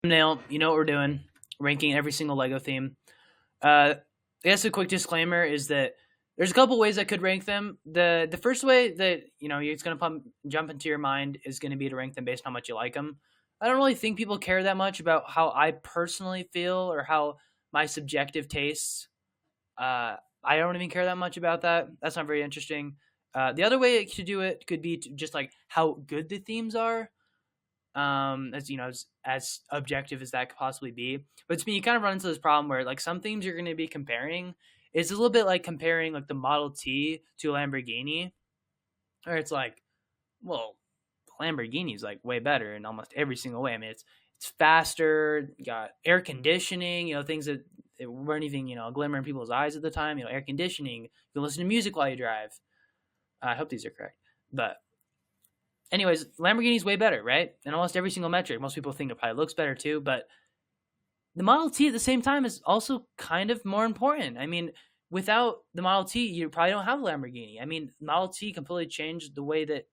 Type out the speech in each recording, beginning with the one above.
Thumbnail, you know what we're doing, ranking every single Lego theme. I guess a quick disclaimer is that there's a couple ways I could rank them. The first way that it's gonna jump into your mind is gonna be to rank them based on how much you like them. I don't really think people care that much about how I personally feel or how my subjective tastes. I don't even care that much about that. That's not very interesting. The other way to do it could be to just like how good the themes are, as as objective as that could possibly be. But to me, you kind of run into this problem where like some themes you're going to be comparing is a little bit like comparing like the Model T to a Lamborghini, or it's like, well, Lamborghini is like way better in almost every single way. I mean, it's faster, you got air conditioning, things that weren't even a glimmer in people's eyes at the time. Air conditioning. You can listen to music while you drive. I hope these are correct, but anyways, Lamborghini's way better, right? In almost every single metric. Most people think it probably looks better too, but the Model T at the same time is also kind of more important. I mean, without the Model T, you probably don't have a Lamborghini. I mean, Model T completely changed the way that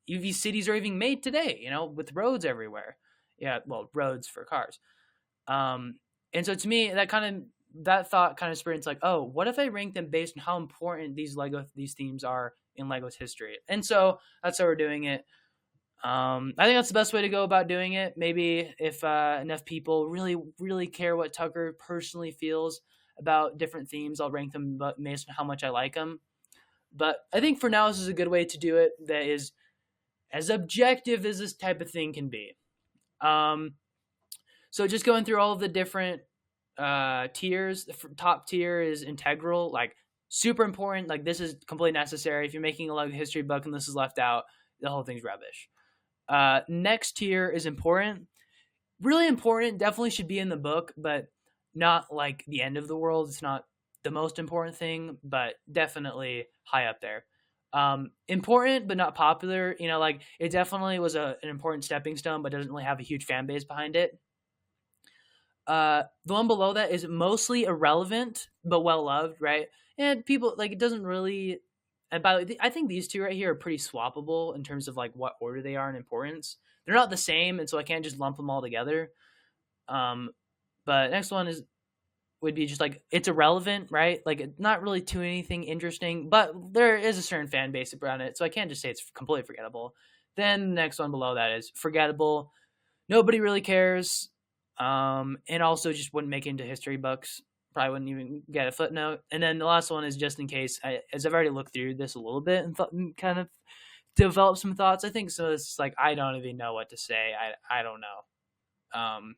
UV cities are even made today, with roads everywhere. Yeah, well, roads for cars. And so to me, that thought kind of spurred into like, oh, what if I rank them based on how important these themes are in Lego's history? And so that's how we're doing it. I think that's the best way to go about doing it. Maybe if enough people really, really care what Tucker personally feels about different themes, I'll rank them based on how much I like them. But I think for now, this is a good way to do it that is as objective as this type of thing can be. Um, so just going through all of the different tiers, the top tier is integral, like super important. Like this is completely necessary. If you're making a Lego history book and this is left out, the whole thing's rubbish. Next tier is important. Really important. Definitely should be in the book, but not like the end of the world. It's not the most important thing, but definitely high up there. Important, but not popular. Like it definitely was an important stepping stone, but doesn't really have a huge fan base behind it. The one below that is mostly irrelevant, but well loved, right? And people like it doesn't really. And by the way, I think these two right here are pretty swappable in terms of like what order they are in importance. They're not the same, and so I can't just lump them all together. Um, but next one would be just like it's irrelevant, right? Like it's not really to anything interesting, but there is a certain fan base around it, so I can't just say it's completely forgettable. Then the next one below that is forgettable. Nobody really cares, and also just wouldn't make it into history books. Probably wouldn't even get a footnote. And then the last one is just in case. As I've already looked through this a little bit and kind of developed some thoughts. I think so. It's like I don't even know what to say. I don't know.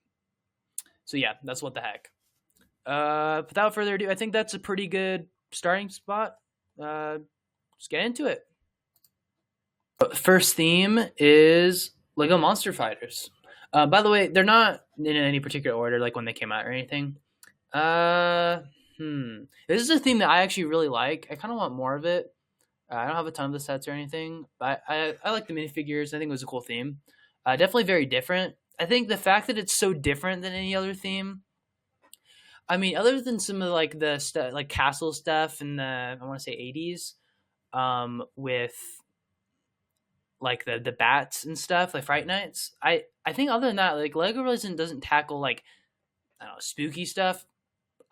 So yeah, that's what the heck. Without further ado, I think that's a pretty good starting spot. Let's get into it. First theme is Lego Monster Fighters. By the way, they're not in any particular order, like when they came out or anything. This is a theme that I actually really like. I kind of want more of it. I don't have a ton of the sets or anything, but I like the minifigures. I think it was a cool theme. Definitely very different. I think the fact that it's so different than any other theme. I mean, other than some of like the stuff, like castle stuff in the I want to say 80s, with like the bats and stuff, like Fright Nights. I think other than that, like Lego really doesn't tackle like I don't know spooky stuff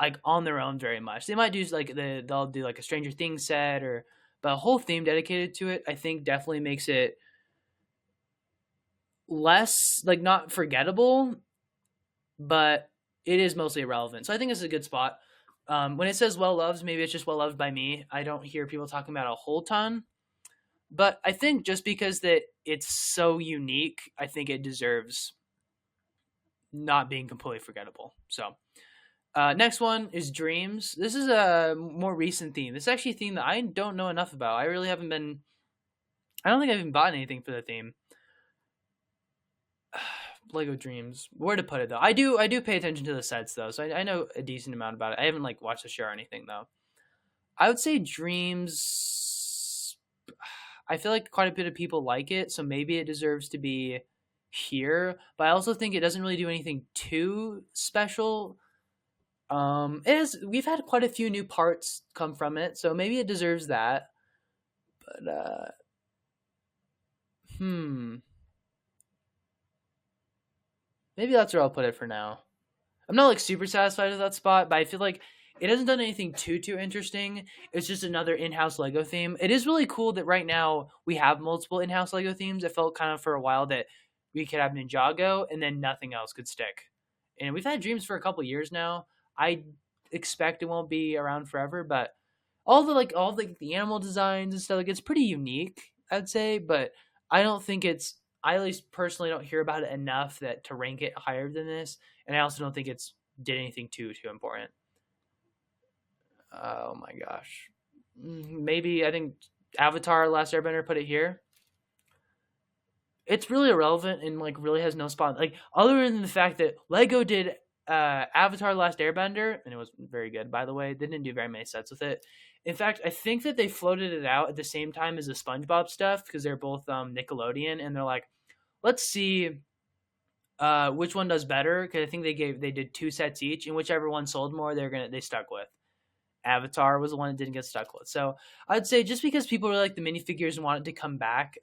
like on their own very much. They might do like they'll do like a Stranger Things set or but a whole theme dedicated to it. I think definitely makes it less like not forgettable, but it is mostly irrelevant. So I think it's a good spot. When it says well loved, maybe it's just well loved by me. I don't hear people talking about a whole ton, but I think just because that it's so unique, I think it deserves not being completely forgettable. So next one is Dreams. This is a more recent theme. This is actually a theme that I don't know enough about. I really haven't been. I don't think I've even bought anything for the theme. Lego Dreams. Where to put it though? I do pay attention to the sets though, so I know a decent amount about it. I haven't like watched the show or anything though. I would say Dreams. I feel like quite a bit of people like it, so maybe it deserves to be here. But I also think it doesn't really do anything too special. It is. We've had quite a few new parts come from it, so maybe it deserves that. But hmm, Maybe that's where I'll put it for now. I'm not like super satisfied with that spot, but I feel like it hasn't done anything too interesting. It's just another in-house Lego theme. It is really cool that right now we have multiple in-house Lego themes. I felt kind of for a while that we could have Ninjago and then nothing else could stick. And we've had Dreams for a couple years now. I expect it won't be around forever, but all the animal designs and stuff, like it's pretty unique, I'd say, but I don't think it's I at least personally don't hear about it enough that to rank it higher than this, and I also don't think it's did anything too important. Oh my gosh. Maybe I think Avatar Last Airbender put it here. It's really irrelevant and like really has no spot. Like other than the fact that Lego did Avatar Last Airbender, and it was very good by the way. They didn't do very many sets with it. In fact, I think that they floated it out at the same time as the SpongeBob stuff because they're both Nickelodeon, and they're like, let's see which one does better because I think they did two sets each, and whichever one sold more, they stuck with. Avatar was the one that didn't get stuck with. So I'd say just because people really like the minifigures and want it to come back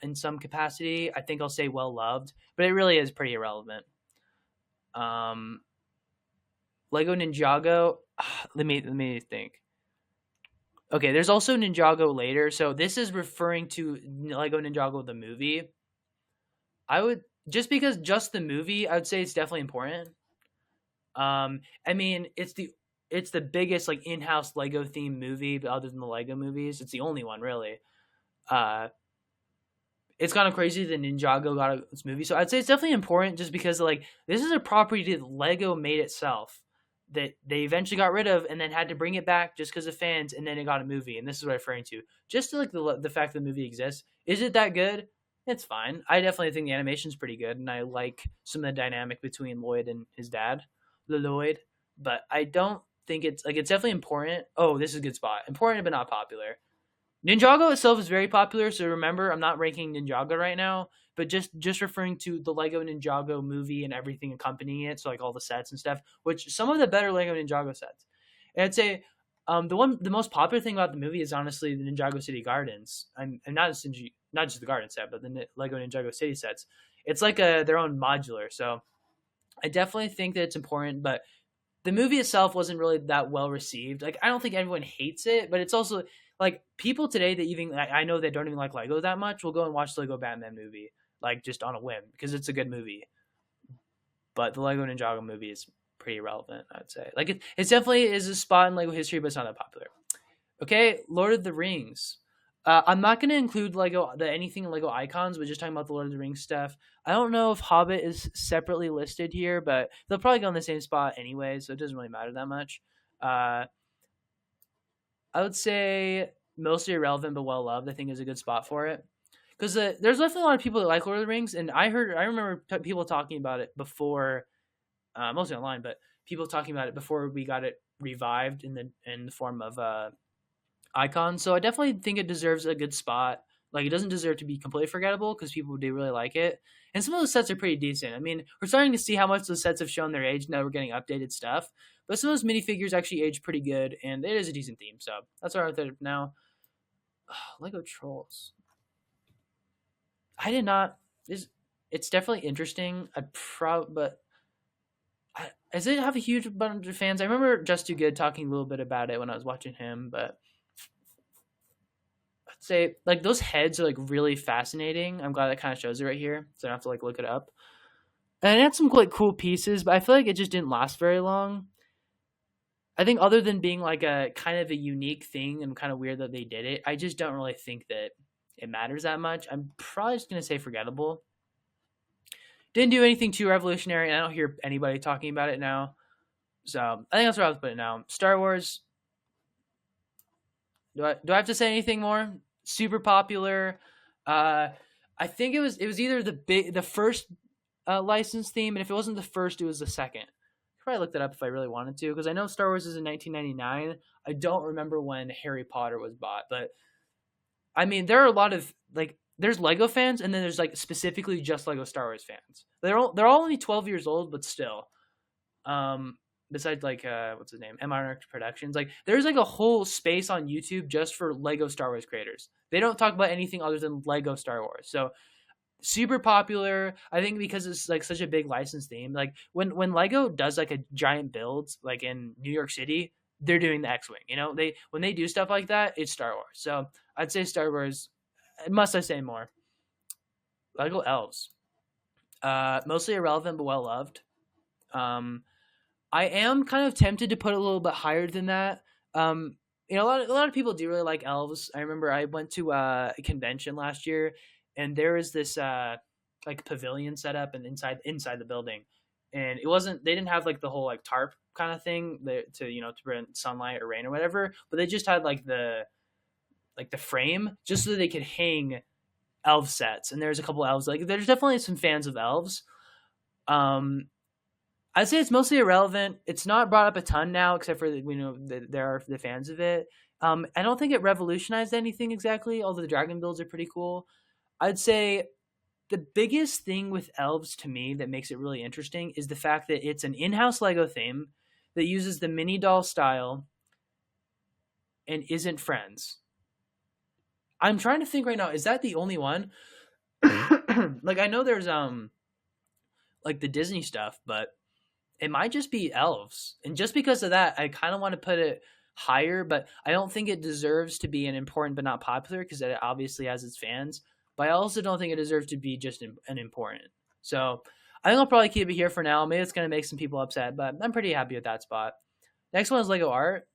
in some capacity, I think I'll say well loved, but it really is pretty irrelevant. Um, Lego Ninjago. Let me think. Okay, there's also Ninjago later, so this is referring to Lego Ninjago the movie. I would just the movie, I would say it's definitely important. I mean, it's the biggest like in-house Lego themed movie other than the Lego movies. It's the only one really. Uh, it's kind of crazy that Ninjago got its movie, so I'd say it's definitely important just because like this is a property that Lego made itself that they eventually got rid of and then had to bring it back just because of fans, and then it got a movie, and this is what I'm referring to. Just to like the fact that the movie exists, is it that good? It's fine. I definitely think the animation's pretty good, and I like some of the dynamic between Lloyd and his dad, Lloyd. But I don't think it's definitely important. Oh, this is a good spot. Important but not popular. Ninjago itself is very popular, so remember, I'm not ranking Ninjago right now, but just referring to the Lego Ninjago movie and everything accompanying it, so like all the sets and stuff, which some of the better Lego Ninjago sets. And I'd say the most popular thing about the movie is honestly the Ninjago City Gardens, and not just the garden set, but the Lego Ninjago City sets. It's like their own modular, so I definitely think that it's important, but the movie itself wasn't really that well received. Like I don't think everyone hates it, but it's also like people today that even I know that don't even like Lego that much will go and watch the Lego Batman movie like just on a whim because it's a good movie. But the Lego Ninjago movie is pretty relevant, I'd say. Like it definitely is a spot in Lego history, but it's not that popular. Okay, Lord of the Rings. I'm not going to include anything in Lego Icons. We're just talking about the Lord of the Rings stuff. I don't know if Hobbit is separately listed here, but they'll probably go in the same spot anyway, so it doesn't really matter that much. Uh, I would say mostly irrelevant but well loved. I think is a good spot for it because there's definitely a lot of people that like Lord of the Rings, and I remember people talking about it before, mostly online, but people talking about it before we got it revived in the form of icon. So I definitely think it deserves a good spot. Like it doesn't deserve to be completely forgettable because people do really like it. And some of those sets are pretty decent. I mean, we're starting to see how much those sets have shown their age now we're getting updated stuff. But some of those minifigures actually age pretty good, and it is a decent theme. So that's where I'm with it now. Lego Trolls. I did not. It's definitely interesting. But does it have a huge bunch of fans? I remember Just Too Good talking a little bit about it when I was watching him, but I'd say like those heads are like really fascinating. I'm glad that kind of shows it right here, so I don't have to like look it up. And it had some like cool pieces, but I feel like it just didn't last very long. I think other than being like a kind of a unique thing and kind of weird that they did it, I just don't really think that it matters that much. I'm probably just gonna say forgettable. Didn't do anything too revolutionary, and I don't hear anybody talking about it now. So I think that's where I was putting it now. Star Wars. Do I have to say anything more? Super popular. I think it was either the first licensed theme, and if it wasn't the first, it was the second. I could probably look that up if I really wanted to, because I know Star Wars is in 1999. I don't remember when Harry Potter was bought, but I mean there are a lot of like there's Lego fans, and then there's like specifically just Lego Star Wars fans. They're all only 12 years old, but still. Besides like what's his name, MR Productions, like there's like a whole space on YouTube just for Lego Star Wars creators. They don't talk about anything other than Lego Star Wars. So super popular. I think because it's like such a big license theme. Like when Lego does like a giant build, like in New York City, they're doing the X-wing. You know, they when they do stuff like that, it's Star Wars. So I'd say Star Wars. Must I say more? Lego Elves. Mostly irrelevant but well loved. Um, I am kind of tempted to put it a little bit higher than that. You know, a lot of people do really like elves. I remember I went to a convention last year, and there was this like pavilion set up and inside the building, and it wasn't they didn't have like the whole like tarp kind of thing to to prevent sunlight or rain or whatever, but they just had like the frame just so that they could hang elf sets. And there's a couple elves like there's definitely some fans of elves. Um, I'd say it's mostly irrelevant. It's not brought up a ton now, except for there are the fans of it. I don't think it revolutionized anything exactly, although the dragon builds are pretty cool. I'd say the biggest thing with elves to me that makes it really interesting is the fact that it's an in-house Lego theme that uses the mini doll style and isn't Friends. I'm trying to think right now. Is that the only one? Like I know there's like the Disney stuff, but it might just be elves. And just because of that, I kind of want to put it higher, but I don't think it deserves to be an important but not popular because it obviously has its fans. But I also don't think it deserves to be just an important. So I think I'll probably keep it here for now. Maybe it's going to make some people upset, but I'm pretty happy with that spot. Next one is Lego Art.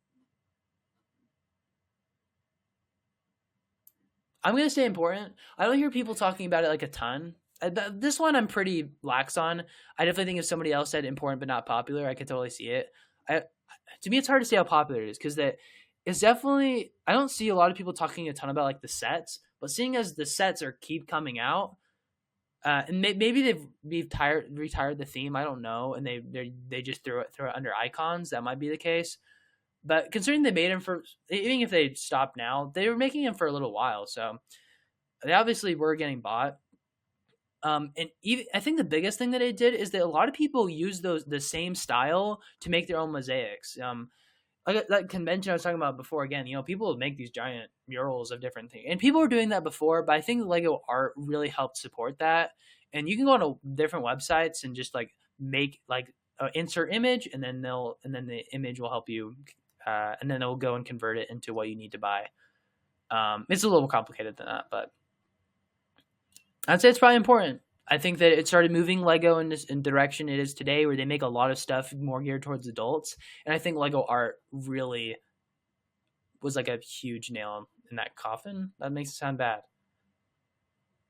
I'm going to say important. I don't hear people talking about it like a ton. This one I'm pretty lax on. I definitely think if somebody else said important but not popular, I could totally see it. To me, it's hard to say how popular it is because that it's definitely. I don't see a lot of people talking a ton about like the sets, but seeing as the sets are keep coming out, and maybe they've retired the theme. I don't know, and they just throw it under icons. That might be the case. But considering they made him for, even if they stopped now, they were making him for a little while. So they obviously were getting bought. And even I think the biggest thing that it did is that a lot of people use the same style to make their own mosaics. Like that convention I was talking about before. Again, people make these giant murals of different things, and people were doing that before. But I think Lego Art really helped support that. And you can go on to different websites and just like make like insert image, and then the image will help you, and then they'll go and convert it into what you need to buy. It's a little more complicated than that, but I'd say it's probably important. I think that it started moving Lego in the direction it is today, where they make a lot of stuff more geared towards adults. And I think Lego Art really was like a huge nail in that coffin. That makes it sound bad.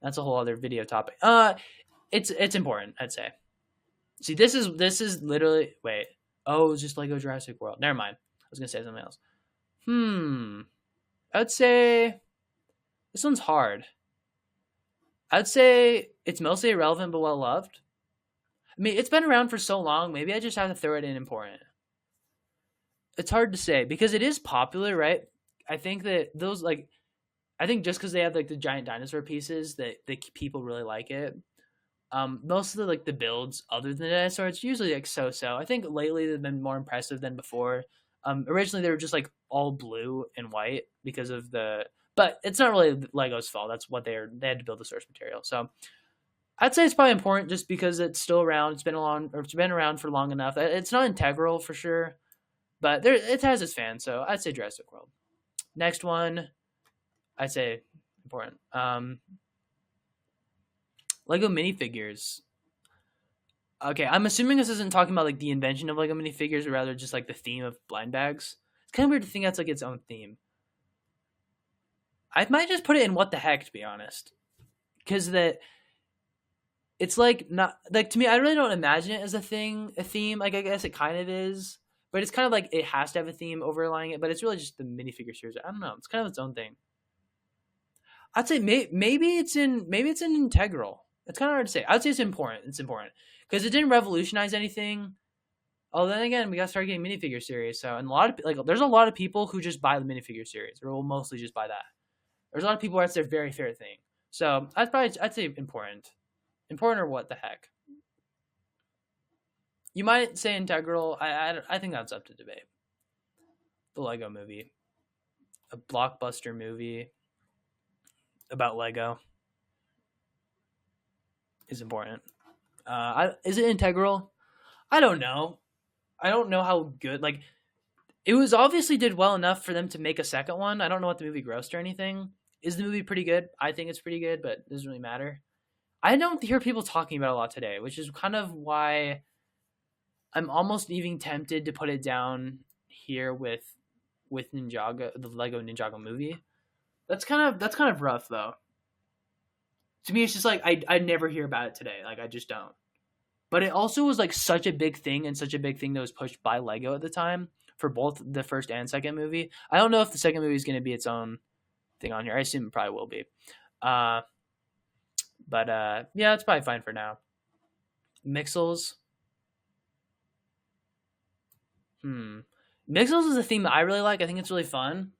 That's a whole other video topic. It's important, I'd say. See, this is literally wait. Oh, it's just Lego Jurassic World. Never mind. I was gonna say something else. I'd say this one's hard. I'd say it's mostly irrelevant but well loved. I mean, it's been around for so long. Maybe I just have to throw it in important. It's hard to say because it is popular, right? I think that I think just because they have like the giant dinosaur pieces that people really like it. Most of the builds other than the dinosaur, it's usually like so. I think lately they've been more impressive than before. Originally they were just like all blue and white because of but it's not really Lego's fault. That's what they had to build the source material. So I'd say it's probably important just because it's still around. It's been around for long enough. It's not integral for sure, but it has its fans. So I'd say Jurassic World. Next one, I'd say important. Lego minifigures. Okay, I'm assuming this isn't talking about like the invention of Lego minifigures, but rather just like the theme of blind bags. It's kind of weird to think that's like its own theme. I might just put it in what the heck, to be honest, because it's like not like to me. I really don't imagine it as a theme. Like I guess it kind of is, but it's kind of like it has to have a theme overlying it. But it's really just the minifigure series. I don't know. It's kind of its own thing. I'd say maybe it's an integral. It's kind of hard to say. I'd say it's important. It's important because it didn't revolutionize anything. Oh, then again, we got to start getting minifigure series. So, and there's a lot of people who just buy the minifigure series, or will mostly just buy that. There's a lot of people where it's their very favorite thing. So I'd say important or what the heck. You might say integral. I think that's up to debate. The Lego Movie, a blockbuster movie about Lego. is important. Is it integral? I don't know. I don't know how good. Like, it was obviously did well enough for them to make a second one. I don't know what the movie grossed or anything. Is the movie pretty good? I think it's pretty good, but it doesn't really matter. I don't hear people talking about it a lot today, which is kind of why I'm almost even tempted to put it down here with Ninjago, the Lego Ninjago movie. That's kind of rough though. To me, it's just like I never hear about it today. Like I just don't. But it also was like such a big thing and such a big thing that was pushed by Lego at the time for both the first and second movie. I don't know if the second movie is going to be its own thing on here. I assume it probably will be. Uh, but yeah, it's probably fine for now. Mixels. Mixels is a theme that I really like. I think it's really fun.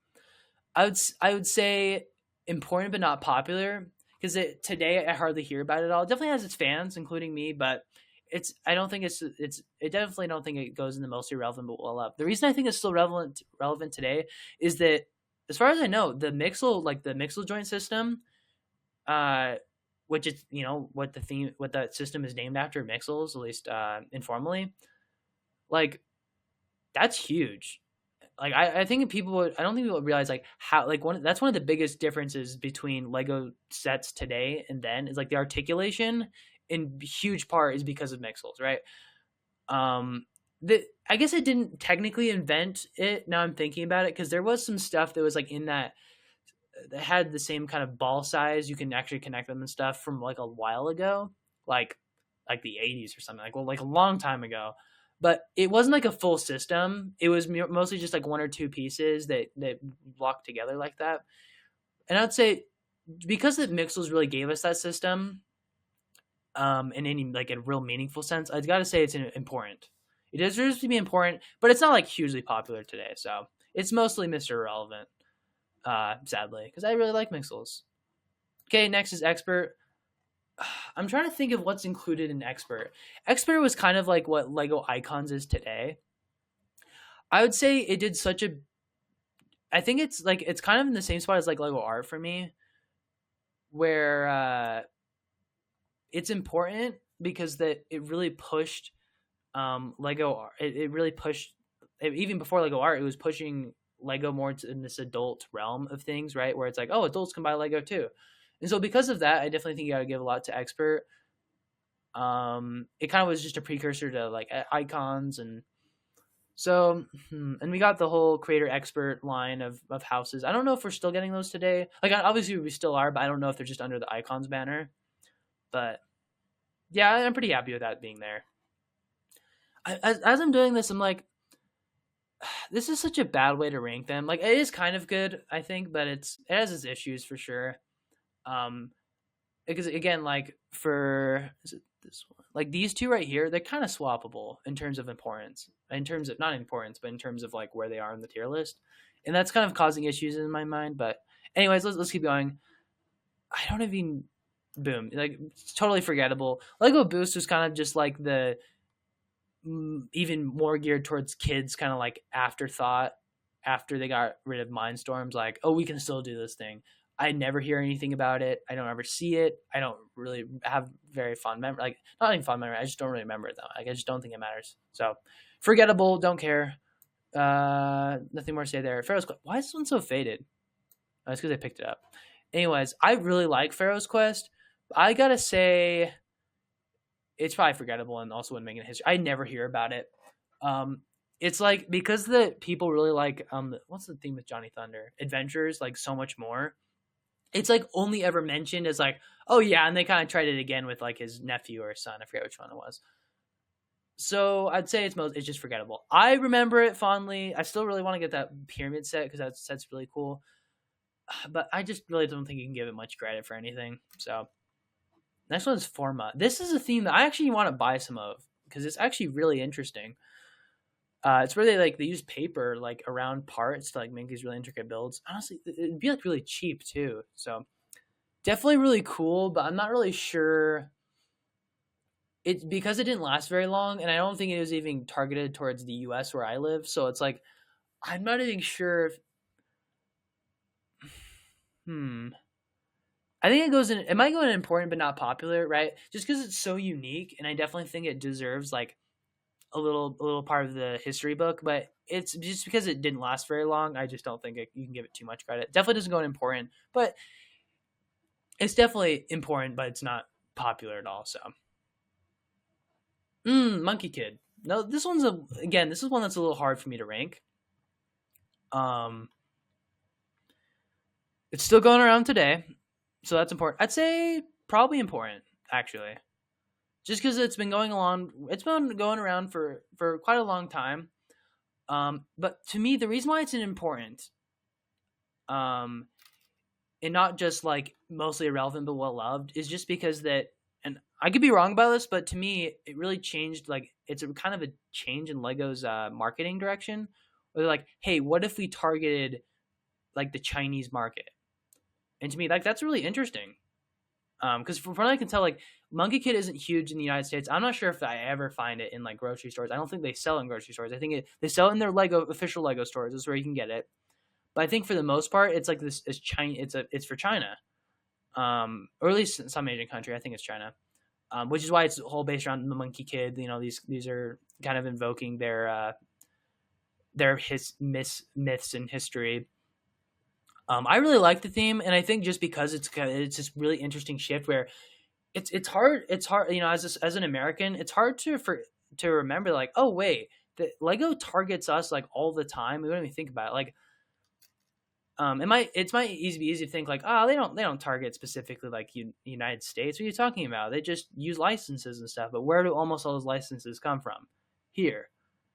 I would say important but not popular because today I hardly hear about it at all. It definitely has its fans, including me, but I don't think it definitely don't think it goes in the most irrelevant but well up. The reason I think it's still relevant today is that as far as I know, the Mixel joint system, uh, which is what that system is named after, Mixels, at least informally, like that's huge. Like I think I don't think people realize like how like that's one of the biggest differences between Lego sets today and then is like the articulation in huge part is because of Mixels, right? I guess it didn't technically invent it. Now I'm thinking about it because there was some stuff that was like in that had the same kind of ball size. You can actually connect them and stuff from like a while ago, like the 80s or something, like a long time ago. But it wasn't like a full system. It was mostly just like one or two pieces that blocked together like that. And I'd say because the Mixels really gave us that system, in any like a real meaningful sense, I've got to say it's important. It deserves to be important, but it's not like hugely popular today. So it's mostly Mr. Irrelevant, sadly, because I really like Mixels. Okay, next is Expert. I'm trying to think of what's included in Expert. Expert was kind of like what Lego Icons is today. I would say it did such a. I think it's kind of in the same spot as like Lego Art for me, where it's important because that it really pushed Lego Art. It really pushed even before Lego Art. It was pushing Lego more in this adult realm of things, right? Where it's like, oh, adults can buy Lego too. And so because of that, I definitely think you got to give a lot to Expert. It kind of was just a precursor to like Icons, and so and we got the whole Creator Expert line of houses. I don't know if we're still getting those today. Like obviously we still are, but I don't know if they're just under the Icons banner. But yeah, I'm pretty happy with that being there. As I'm doing this, I'm like, this is such a bad way to rank them. Like it is kind of good, I think, but it has its issues for sure. Because again, like for is it this one? Like these two right here, they're kind of swappable in terms of importance, in terms of not importance, but in terms of like where they are in the tier list, and that's kind of causing issues in my mind. But anyways, let's keep going. I don't even boom like it's totally forgettable. Lego Boost was kind of just like the even more geared towards kids, kind of like afterthought after they got rid of Mindstorms. Like, oh, we can still do this thing. I never hear anything about it. I don't ever see it. I don't really have very fond memory. Like not even fond memory. I just don't really remember it though. Like I just don't think it matters. So forgettable. Don't care. Nothing more to say there. Pharaoh's Quest. Why is this one so faded? Oh, it's because I picked it up. Anyways, I really like Pharaoh's Quest. I gotta say, it's probably forgettable and also wouldn't make it history. I never hear about it. It's like because the people really like what's the theme with Johnny Thunder? Adventures, like so much more. It's like only ever mentioned as like, oh yeah, and they kind of tried it again with like his nephew or son. I forget which one it was. So I'd say it's just forgettable. I remember it fondly. I still really want to get that pyramid set because that set's really cool. But I just really don't think you can give it much credit for anything. So next one is Forma. This is a theme that I actually want to buy some of because it's actually really interesting. It's where they use paper like around parts to like make these really intricate builds. Honestly, it'd be like really cheap too. So definitely really cool, but I'm not really sure. It's because it didn't last very long, and I don't think it was even targeted towards the U.S. where I live. So it's like I'm not even sure if. I think it might go in important but not popular, right? Just because it's so unique, and I definitely think it deserves like a little part of the history book. But it's just because it didn't last very long. I just don't think you can give it too much credit. Definitely doesn't go in important, but it's definitely important, but it's not popular at all. So, Monkey Kid. No, this is one that's a little hard for me to rank. Um, it's still going around today, so that's important. I'd say probably important actually, just because it's been going around for quite a long time. But to me, the reason why it's an important, um, and not just like mostly irrelevant but well loved, is just because that, and I could be wrong about this, but to me, it really changed. Like, it's a kind of a change in Lego's marketing direction. Where they're like, hey, what if we targeted like the Chinese market? And to me, like, that's really interesting. Because from what I can tell, like, Monkey Kid isn't huge in the United States. I'm not sure if I ever find it in like grocery stores. I don't think they sell in grocery stores. I think they sell it in their official Lego stores. That's where you can get it. But I think for the most part, it's like this is China. It's for China, or at least some Asian country. I think it's China, which is why it's whole based around the Monkey Kid. You know, these are kind of invoking their myths and history. I really like the theme, and I think just because it's this really interesting shift where it's hard, you know, as an American, it's hard to remember, like, oh wait, the Lego targets us like all the time. We don't even think about it. Like, it might be easy to think like, oh, they don't target specifically like United States. What are you talking about? They just use licenses and stuff. But where do almost all those licenses come from? Here,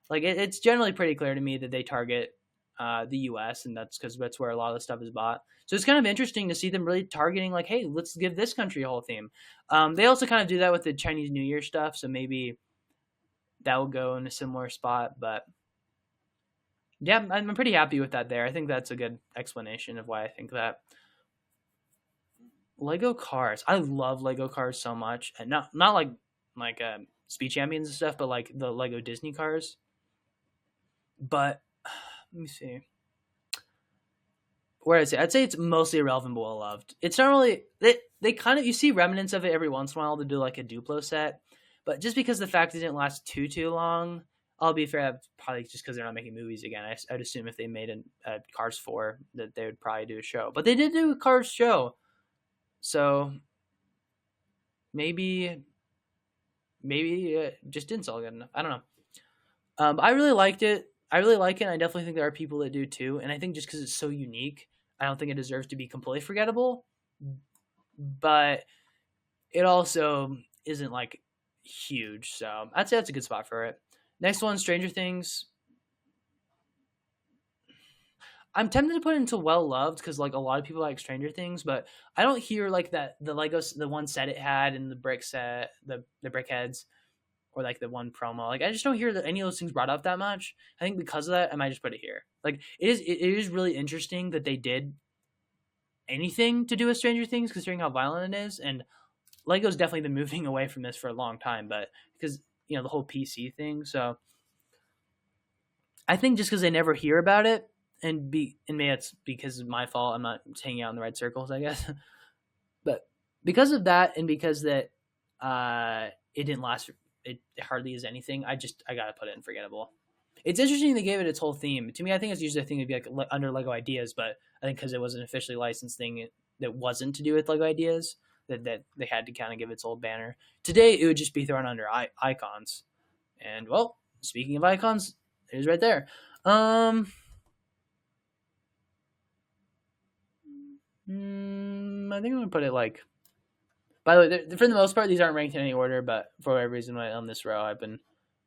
like, it's generally pretty clear to me that they target the U.S., and that's because that's where a lot of the stuff is bought. So it's kind of interesting to see them really targeting like, hey, let's give this country a whole theme. They also kind of do that with the Chinese New Year stuff, so maybe that will go in a similar spot. But yeah, I'm pretty happy with that there. I think that's a good explanation of why I think that. Lego cars. I love Lego cars so much, and not like Speed Champions and stuff, but like the Lego Disney cars. But let me see. Where I'd say it's mostly irrelevant but well loved. It's not really they kind of, you see remnants of it every once in a while to do like a Duplo set, but just because the fact it didn't last too long, I'll be fair, probably just because they're not making movies again. I'd assume if they made a Cars 4 that they would probably do a show, but they did do a Cars show, so maybe just didn't sell good enough. I don't know. I really liked it. I really like it. And I definitely think there are people that do too. And I think just because it's so unique, I don't think it deserves to be completely forgettable. But it also isn't like huge. So I'd say that's a good spot for it. Next one, Stranger Things. I'm tempted to put it into well loved because like a lot of people like Stranger Things, but I don't hear like that the one set it had and the brick set, the brick heads, or like the one promo. Like, I just don't hear that any of those things brought up that much. I think because of that, I might just put it here. Like, it is really interesting that they did anything to do with Stranger Things, considering how violent it is. And Lego's definitely been moving away from this for a long time, but because, you know, the whole PC thing. So I think just because they never hear about it, and maybe it's because of my fault. I'm not hanging out in the right circles, I guess. But because of that, and because that it didn't last, it hardly is anything. I gotta put it in forgettable. It's interesting they gave it its whole theme. To me, I think it's usually a thing to be like under Lego Ideas, but I think because it was an officially licensed thing that wasn't to do with Lego Ideas, that they had to kind of give its old banner. Today, it would just be thrown under icons. And well, speaking of icons, it is right there. I think I'm gonna put it like. By the way, for the most part, these aren't ranked in any order, but for whatever reason, on this row, I've been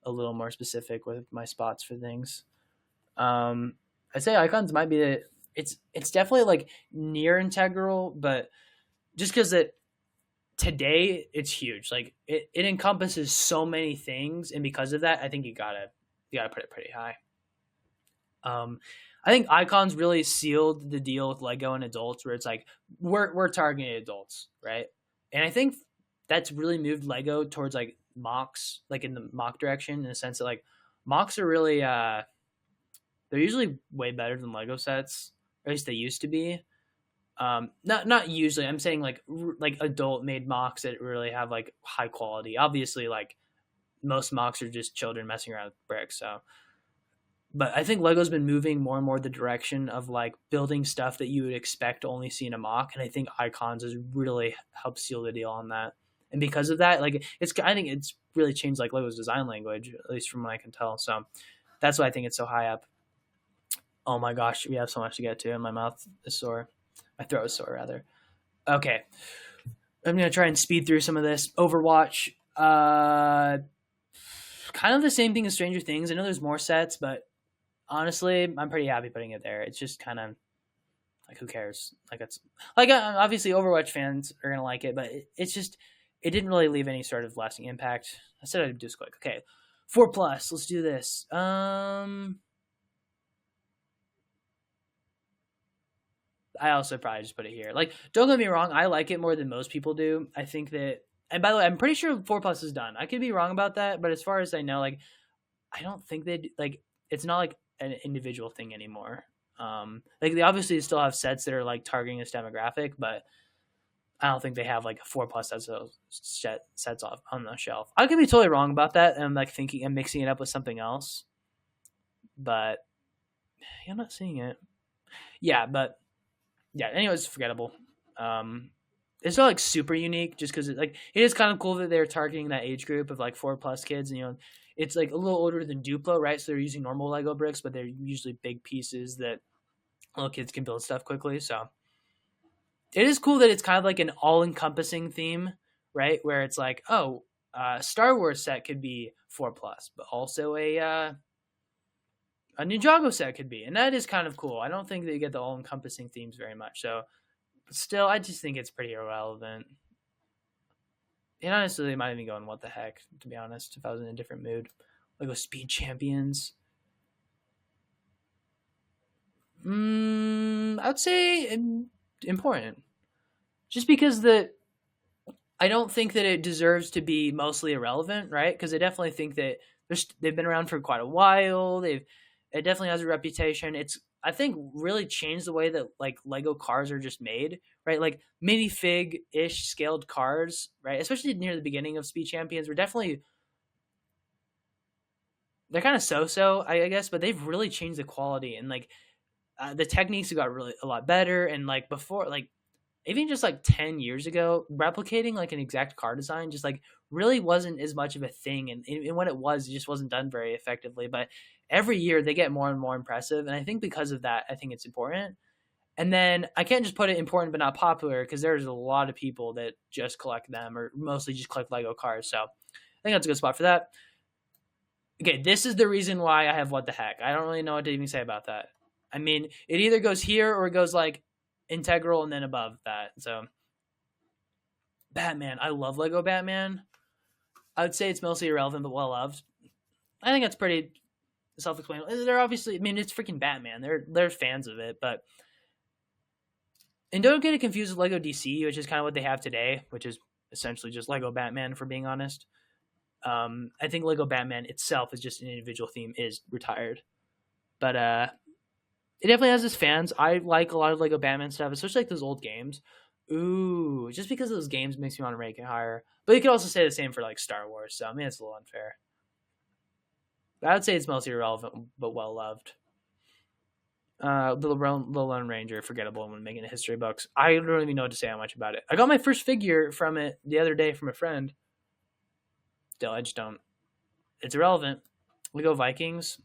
a little more specific with my spots for things. I'd say icons might be it's definitely like near integral, but just because today it's huge, like it encompasses so many things, and because of that, I think you gotta put it pretty high. I think icons really sealed the deal with Lego and adults, where it's like we're targeting adults, right? And I think that's really moved Lego towards like MOCs, like in the MOC direction, in the sense that like MOCs are really they're usually way better than Lego sets, or at least they used to be. Not usually. I'm saying like adult made mocks that really have like high quality. Obviously, like most mocks are just children messing around with bricks. So, but I think Lego's been moving more and more the direction of like building stuff that you would expect to only see in a mock, and I think Icons has really helped seal the deal on that. And because of that, like I think it's really changed like Lego's design language, at least from what I can tell. So that's why I think it's so high up. Oh my gosh, we have so much to get to, and my mouth is sore. My throat is sore, rather. Okay, I'm gonna try and speed through some of this. Overwatch, kind of the same thing as Stranger Things. I know there's more sets, but honestly, I'm pretty happy putting it there. It's just kind of like who cares? Like it's like obviously Overwatch fans are gonna like it, but it's just it didn't really leave any sort of lasting impact. I said I'd do this quick. Okay, 4+. Let's do this. I also probably just put it here. Like, don't get me wrong, I like it more than most people do. I think that, and by the way, I'm pretty sure 4+ is done. I could be wrong about that, but as far as I know, like, I don't think they like. It's not like an individual thing anymore. Like they obviously still have sets that are like targeting this demographic, but I don't think they have like 4+ sets off on the shelf. I could be totally wrong about that, and I'm like thinking and mixing it up with something else, but yeah, I'm not seeing it. Yeah, but yeah, anyways, forgettable. It's not like super unique just because it is kind of cool that they're targeting that age group of like 4+ kids, and it's like a little older than Duplo, right? So they're using normal Lego bricks, but they're usually big pieces that little kids can build stuff quickly. So it is cool that it's kind of like an all-encompassing theme, right? Where it's like, oh, Star Wars set could be 4+, but also a Ninjago set could be, and that is kind of cool. I don't think they get the all-encompassing themes very much. So, but still, I just think it's pretty irrelevant. And honestly, they might even go in what the heck, to be honest, if I was in a different mood. Lego Speed Champions. I'd say important. Just because I don't think that it deserves to be mostly irrelevant, right? Because I definitely think that they've been around for quite a while. It definitely has a reputation. It's I think really changed the way that like Lego cars are just made, right? Like minifig ish scaled cars, right? Especially near the beginning of Speed Champions, were definitely they're kind of so, I guess, but they've really changed the quality and like the techniques have got really a lot better. And like before, like even just like 10 years ago, replicating like an exact car design just like really wasn't as much of a thing. And when it was, it just wasn't done very effectively. But every year they get more and more impressive. And I think because of that, I think it's important. And then I can't just put it important but not popular because there's a lot of people that just collect them or mostly just collect Lego cars. So I think that's a good spot for that. Okay, this is the reason why I have what the heck. I don't really know what to even say about that. I mean, it either goes here or it goes like integral and then above that. So Batman. I love Lego Batman. I would say it's mostly irrelevant but well loved. I think that's pretty self-explanatory. They're obviously, I mean, it's freaking Batman. They're fans of it, but and don't get it confused with Lego DC, which is kind of what they have today, which is essentially just Lego Batman, for being honest. I think Lego Batman itself is just an individual theme is retired, but it definitely has its fans. I like a lot of Lego Batman stuff, especially like those old games. Ooh, just because of those games makes me want to rank it higher. But you could also say the same for like Star Wars. So I mean, it's a little unfair. But I would say it's mostly irrelevant but well loved. The Lone Ranger, forgettable when making the history books. I don't even know what to say how much about it. I got my first figure from it the other day from a friend. Still, I just don't. It's irrelevant. Lego Vikings.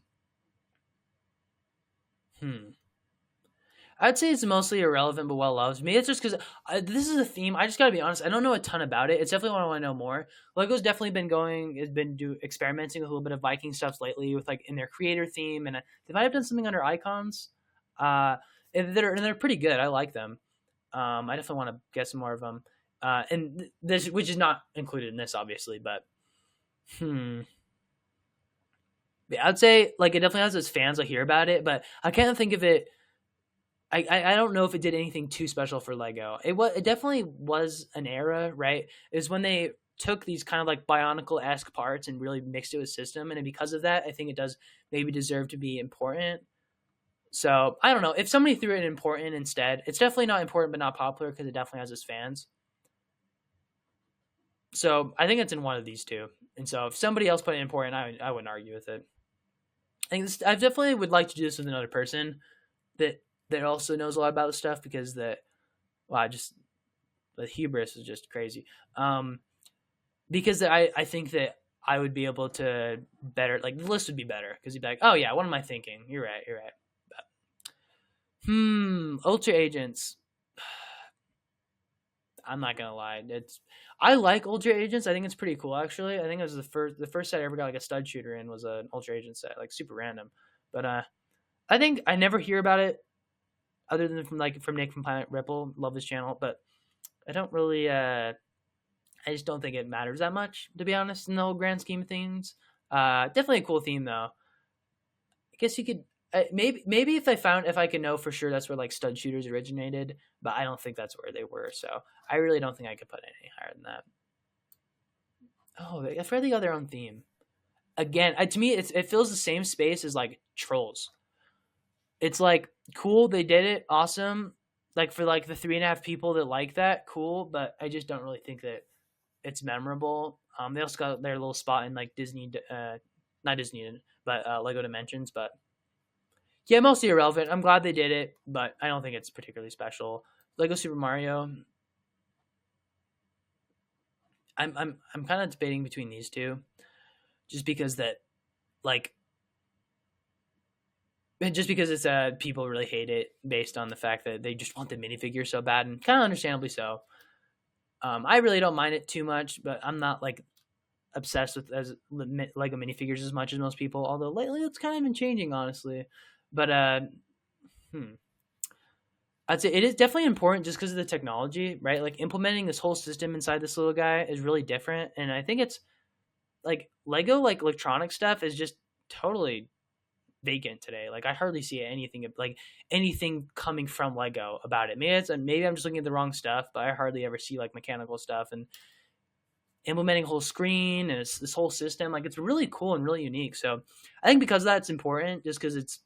I'd say it's mostly irrelevant but well loved. Maybe it's just because this is a theme. I just gotta be honest. I don't know a ton about it. It's definitely one I want to know more. Lego's definitely been experimenting with a little bit of Viking stuff lately with like in their creator theme, and they might have done something under Icons. And they're pretty good. I like them. I definitely want to get some more of them. And this, which is not included in this, obviously, but yeah, I'd say like it definitely has its fans. I hear about it, but I can't think of it. I don't know if it did anything too special for Lego. It definitely was an era, right? Is when they took these kind of like Bionicle-esque parts and really mixed it with system, and because of that, I think it does maybe deserve to be important. So I don't know if somebody threw it in important instead. It's definitely not important, but not popular because it definitely has its fans. So I think it's in one of these two. And so if somebody else put it in important, I wouldn't argue with it. I definitely would like to do this with another person that also knows a lot about the stuff because I just the hubris is just crazy. Because I think that I would be able to better like the list would be better because you'd be like, oh yeah, what am I thinking? You're right, you're right. Ultra Agents. I'm not gonna lie. I like Ultra Agents. I think it's pretty cool actually. I think it was the first set I ever got like a stud shooter in was an Ultra Agent set, like super random. But I think I never hear about it other than from Nick from Planet Ripple. Love his channel, but I don't really I just don't think it matters that much, to be honest, in the whole grand scheme of things. Definitely a cool theme though. I guess you could maybe if I could know for sure that's where like stud shooters originated, but I don't think that's where they were. So I really don't think I could put it any higher than that. Oh, I forgot they got their own theme. Again, to me, it fills the same space as like Trolls. It's like cool, they did it, awesome. Like for like the 3.5 people that like that, cool. But I just don't really think that it's memorable. They also got their little spot in like Disney, not Disney, but Lego Dimensions. But yeah, mostly irrelevant. I'm glad they did it, but I don't think it's particularly special. Lego Super Mario. I'm kind of debating between these two, just because that like just because it's people really hate it based on the fact that they just want the minifigure so bad, and kind of understandably so. I really don't mind it too much, but I'm not like obsessed with as Lego minifigures as much as most people. Although lately it's kind of been changing, honestly. But hmm. I'd say it is definitely important just because of the technology, right? Like implementing this whole system inside this little guy is really different, and I think it's like Lego, like electronic stuff, is just totally vacant today. Like I hardly see anything coming from Lego about it. Maybe I'm just looking at the wrong stuff, but I hardly ever see like mechanical stuff and implementing a whole screen and this whole system. Like it's really cool and really unique. So I think because of that, it's important just because it's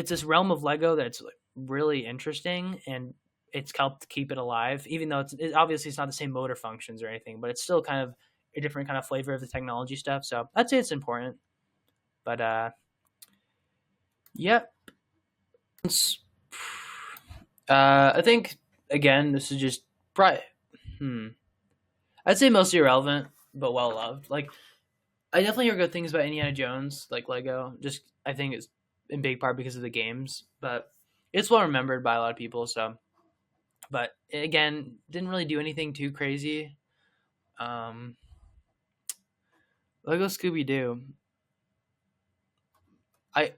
this realm of Lego that's like really interesting and it's helped keep it alive. Even though obviously it's not the same motor functions or anything, but it's still kind of a different kind of flavor of the technology stuff. So I'd say it's important. But yep. I think again, this is just probably. I'd say mostly irrelevant, but well loved. Like I definitely hear good things about Indiana Jones, like Lego. Just I think it's in big part because of the games, but it's well remembered by a lot of people. So, but again, didn't really do anything too crazy. Um, Lego Scooby Doo. I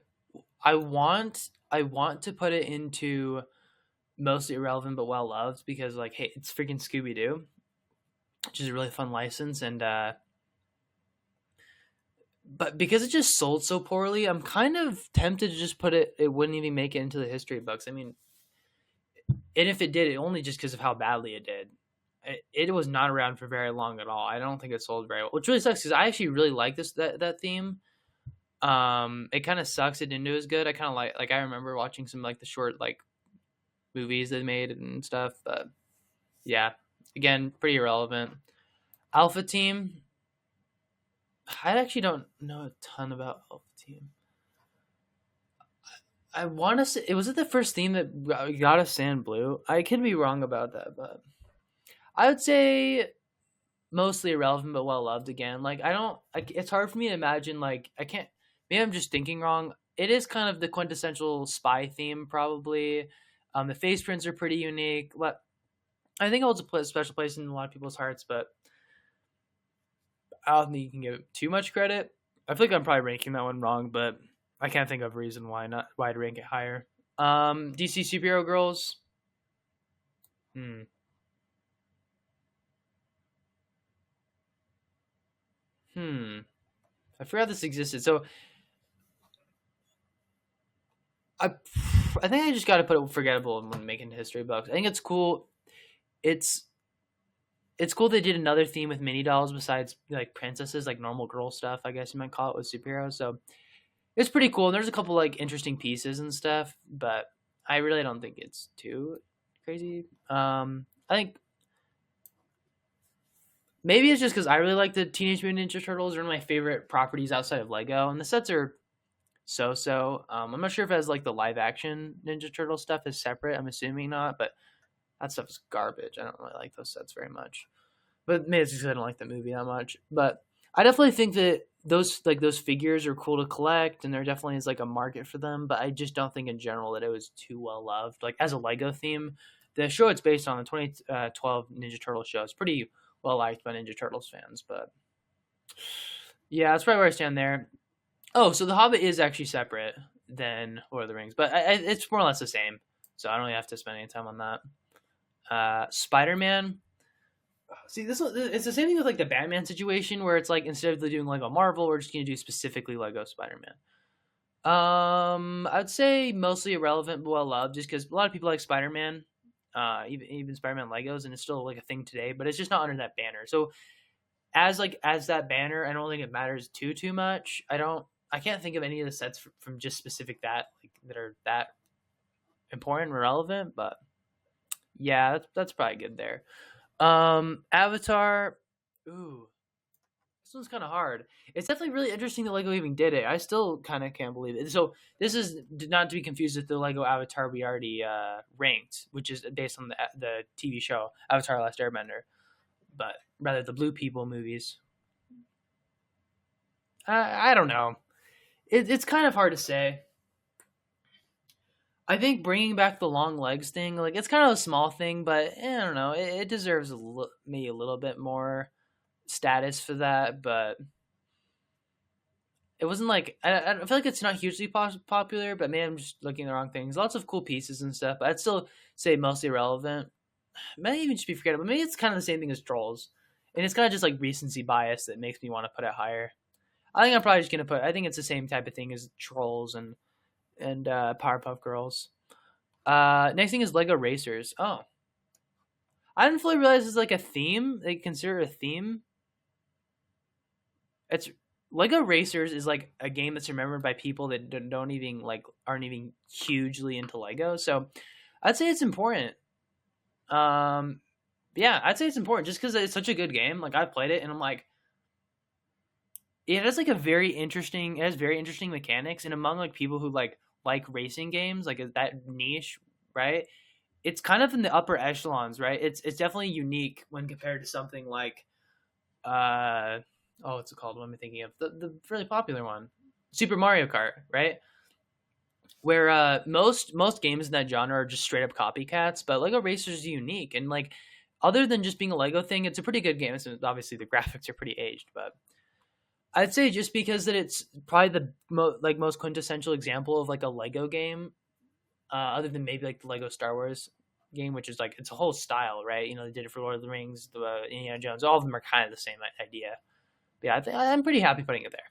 I want to put it into mostly irrelevant but well loved because like hey, it's freaking Scooby Doo, which is a really fun license and but because it just sold so poorly, I'm kind of tempted to just put it. It wouldn't even make it into the history books. I mean, and if it did, it only just because of how badly it did. It was not around for very long at all. I don't think it sold very well, which really sucks because I actually really like that theme. It kind of sucks it didn't do as good. I kind of like I remember watching some like the short like movies they made and stuff, but yeah, again, pretty irrelevant. Alpha Team. I actually don't know a ton about Alpha Team. I want to say it was it the first theme that got us Sand Blue. I could be wrong about that, but I would say mostly irrelevant but well loved. Again, like I don't. It's hard for me to imagine. Like I can't. Maybe I'm just thinking wrong. It is kind of the quintessential spy theme, probably. The face prints are pretty unique. But I think it holds a special place in a lot of people's hearts. But I don't think you can give it too much credit. I feel like I'm probably ranking that one wrong, but I can't think of a reason why to rank it higher. DC Superhero Girls. Hmm. Hmm. I forgot this existed. So I I think I just got to put it forgettable when making history books. I think it's cool. It's it's cool they did another theme with mini dolls besides like princesses, like normal girl stuff. I guess you might call it with superheroes. So It's pretty cool. There's a couple like interesting pieces and stuff, but I really don't think it's too crazy. I think maybe it's just because I really like the Teenage Mutant Ninja Turtles. They're one of my favorite properties outside of Lego, and the sets are so. I'm not sure if it has like the live action Ninja Turtle stuff is separate. I'm assuming not, but that stuff is garbage. I don't really like those sets very much. But maybe it's just 'cause I don't like the movie that much. But I definitely think that those figures are cool to collect, and there definitely is like a market for them. But I just don't think in general that it was too well loved. Like as a Lego theme, the show it's based on, the 2012 Ninja Turtle show, is pretty well liked by Ninja Turtles fans. But yeah, that's probably where I stand there. Oh, so The Hobbit is actually separate than Lord of the Rings, but it's more or less the same. So I don't really have to spend any time on that. Spider Man. See, this one, it's the same thing with like the Batman situation, where it's like instead of doing Lego Marvel, we're just gonna do specifically Lego Spider Man. I'd say mostly irrelevant but well loved, just because a lot of people like Spider Man, even Spider Man Legos, and it's still like a thing today. But it's just not under that banner. So as that banner, I don't think it matters too much. I can't think of any of the sets from just specific that are that important or relevant. But yeah, that's probably good there. Avatar. Ooh, this one's kind of hard. It's definitely really interesting that Lego even did it. I still kind of can't believe it. So this is not to be confused with the Lego Avatar we already ranked, which is based on the TV show Avatar: Last Airbender, but rather the Blue People movies. I don't know. It's kind of hard to say. I think bringing back the long legs thing, like it's kind of a small thing, but I don't know. It deserves maybe a little bit more status for that, but it wasn't like I feel like it's not hugely popular, but maybe I'm just looking at the wrong things. Lots of cool pieces and stuff, but I'd still say mostly relevant. Might even just be forgettable. Maybe it's kind of the same thing as Trolls, and it's kind of just like recency bias that makes me want to put it higher. I think I'm probably just gonna put. I think it's the same type of thing as Trolls and Powerpuff Girls. Next thing is Lego Racers. Oh, I didn't fully realize it's like a theme. They consider it a theme. It's Lego Racers is like a game that's remembered by people that don't even like aren't even hugely into Lego. So I'd say it's important. Um, yeah, I'd say it's important just because it's such a good game. Like I've played it and I'm like, it has like a very interesting. It has very interesting mechanics, and among like people who like racing games, like that niche, right? It's kind of in the upper echelons, right? It's definitely unique when compared to something like what's it called? What am I thinking of? The really popular one, Super Mario Kart, right? Where most games in that genre are just straight up copycats, but Lego Racers is unique, and like other than just being a Lego thing, it's a pretty good game. Obviously the graphics are pretty aged, but I'd say just because that it's probably the most quintessential example of like a Lego game, other than maybe like the Lego Star Wars game, which is like it's a whole style, right? You know, they did it for Lord of the Rings, the Indiana Jones. All of them are kind of the same idea. But yeah, I'm pretty happy putting it there.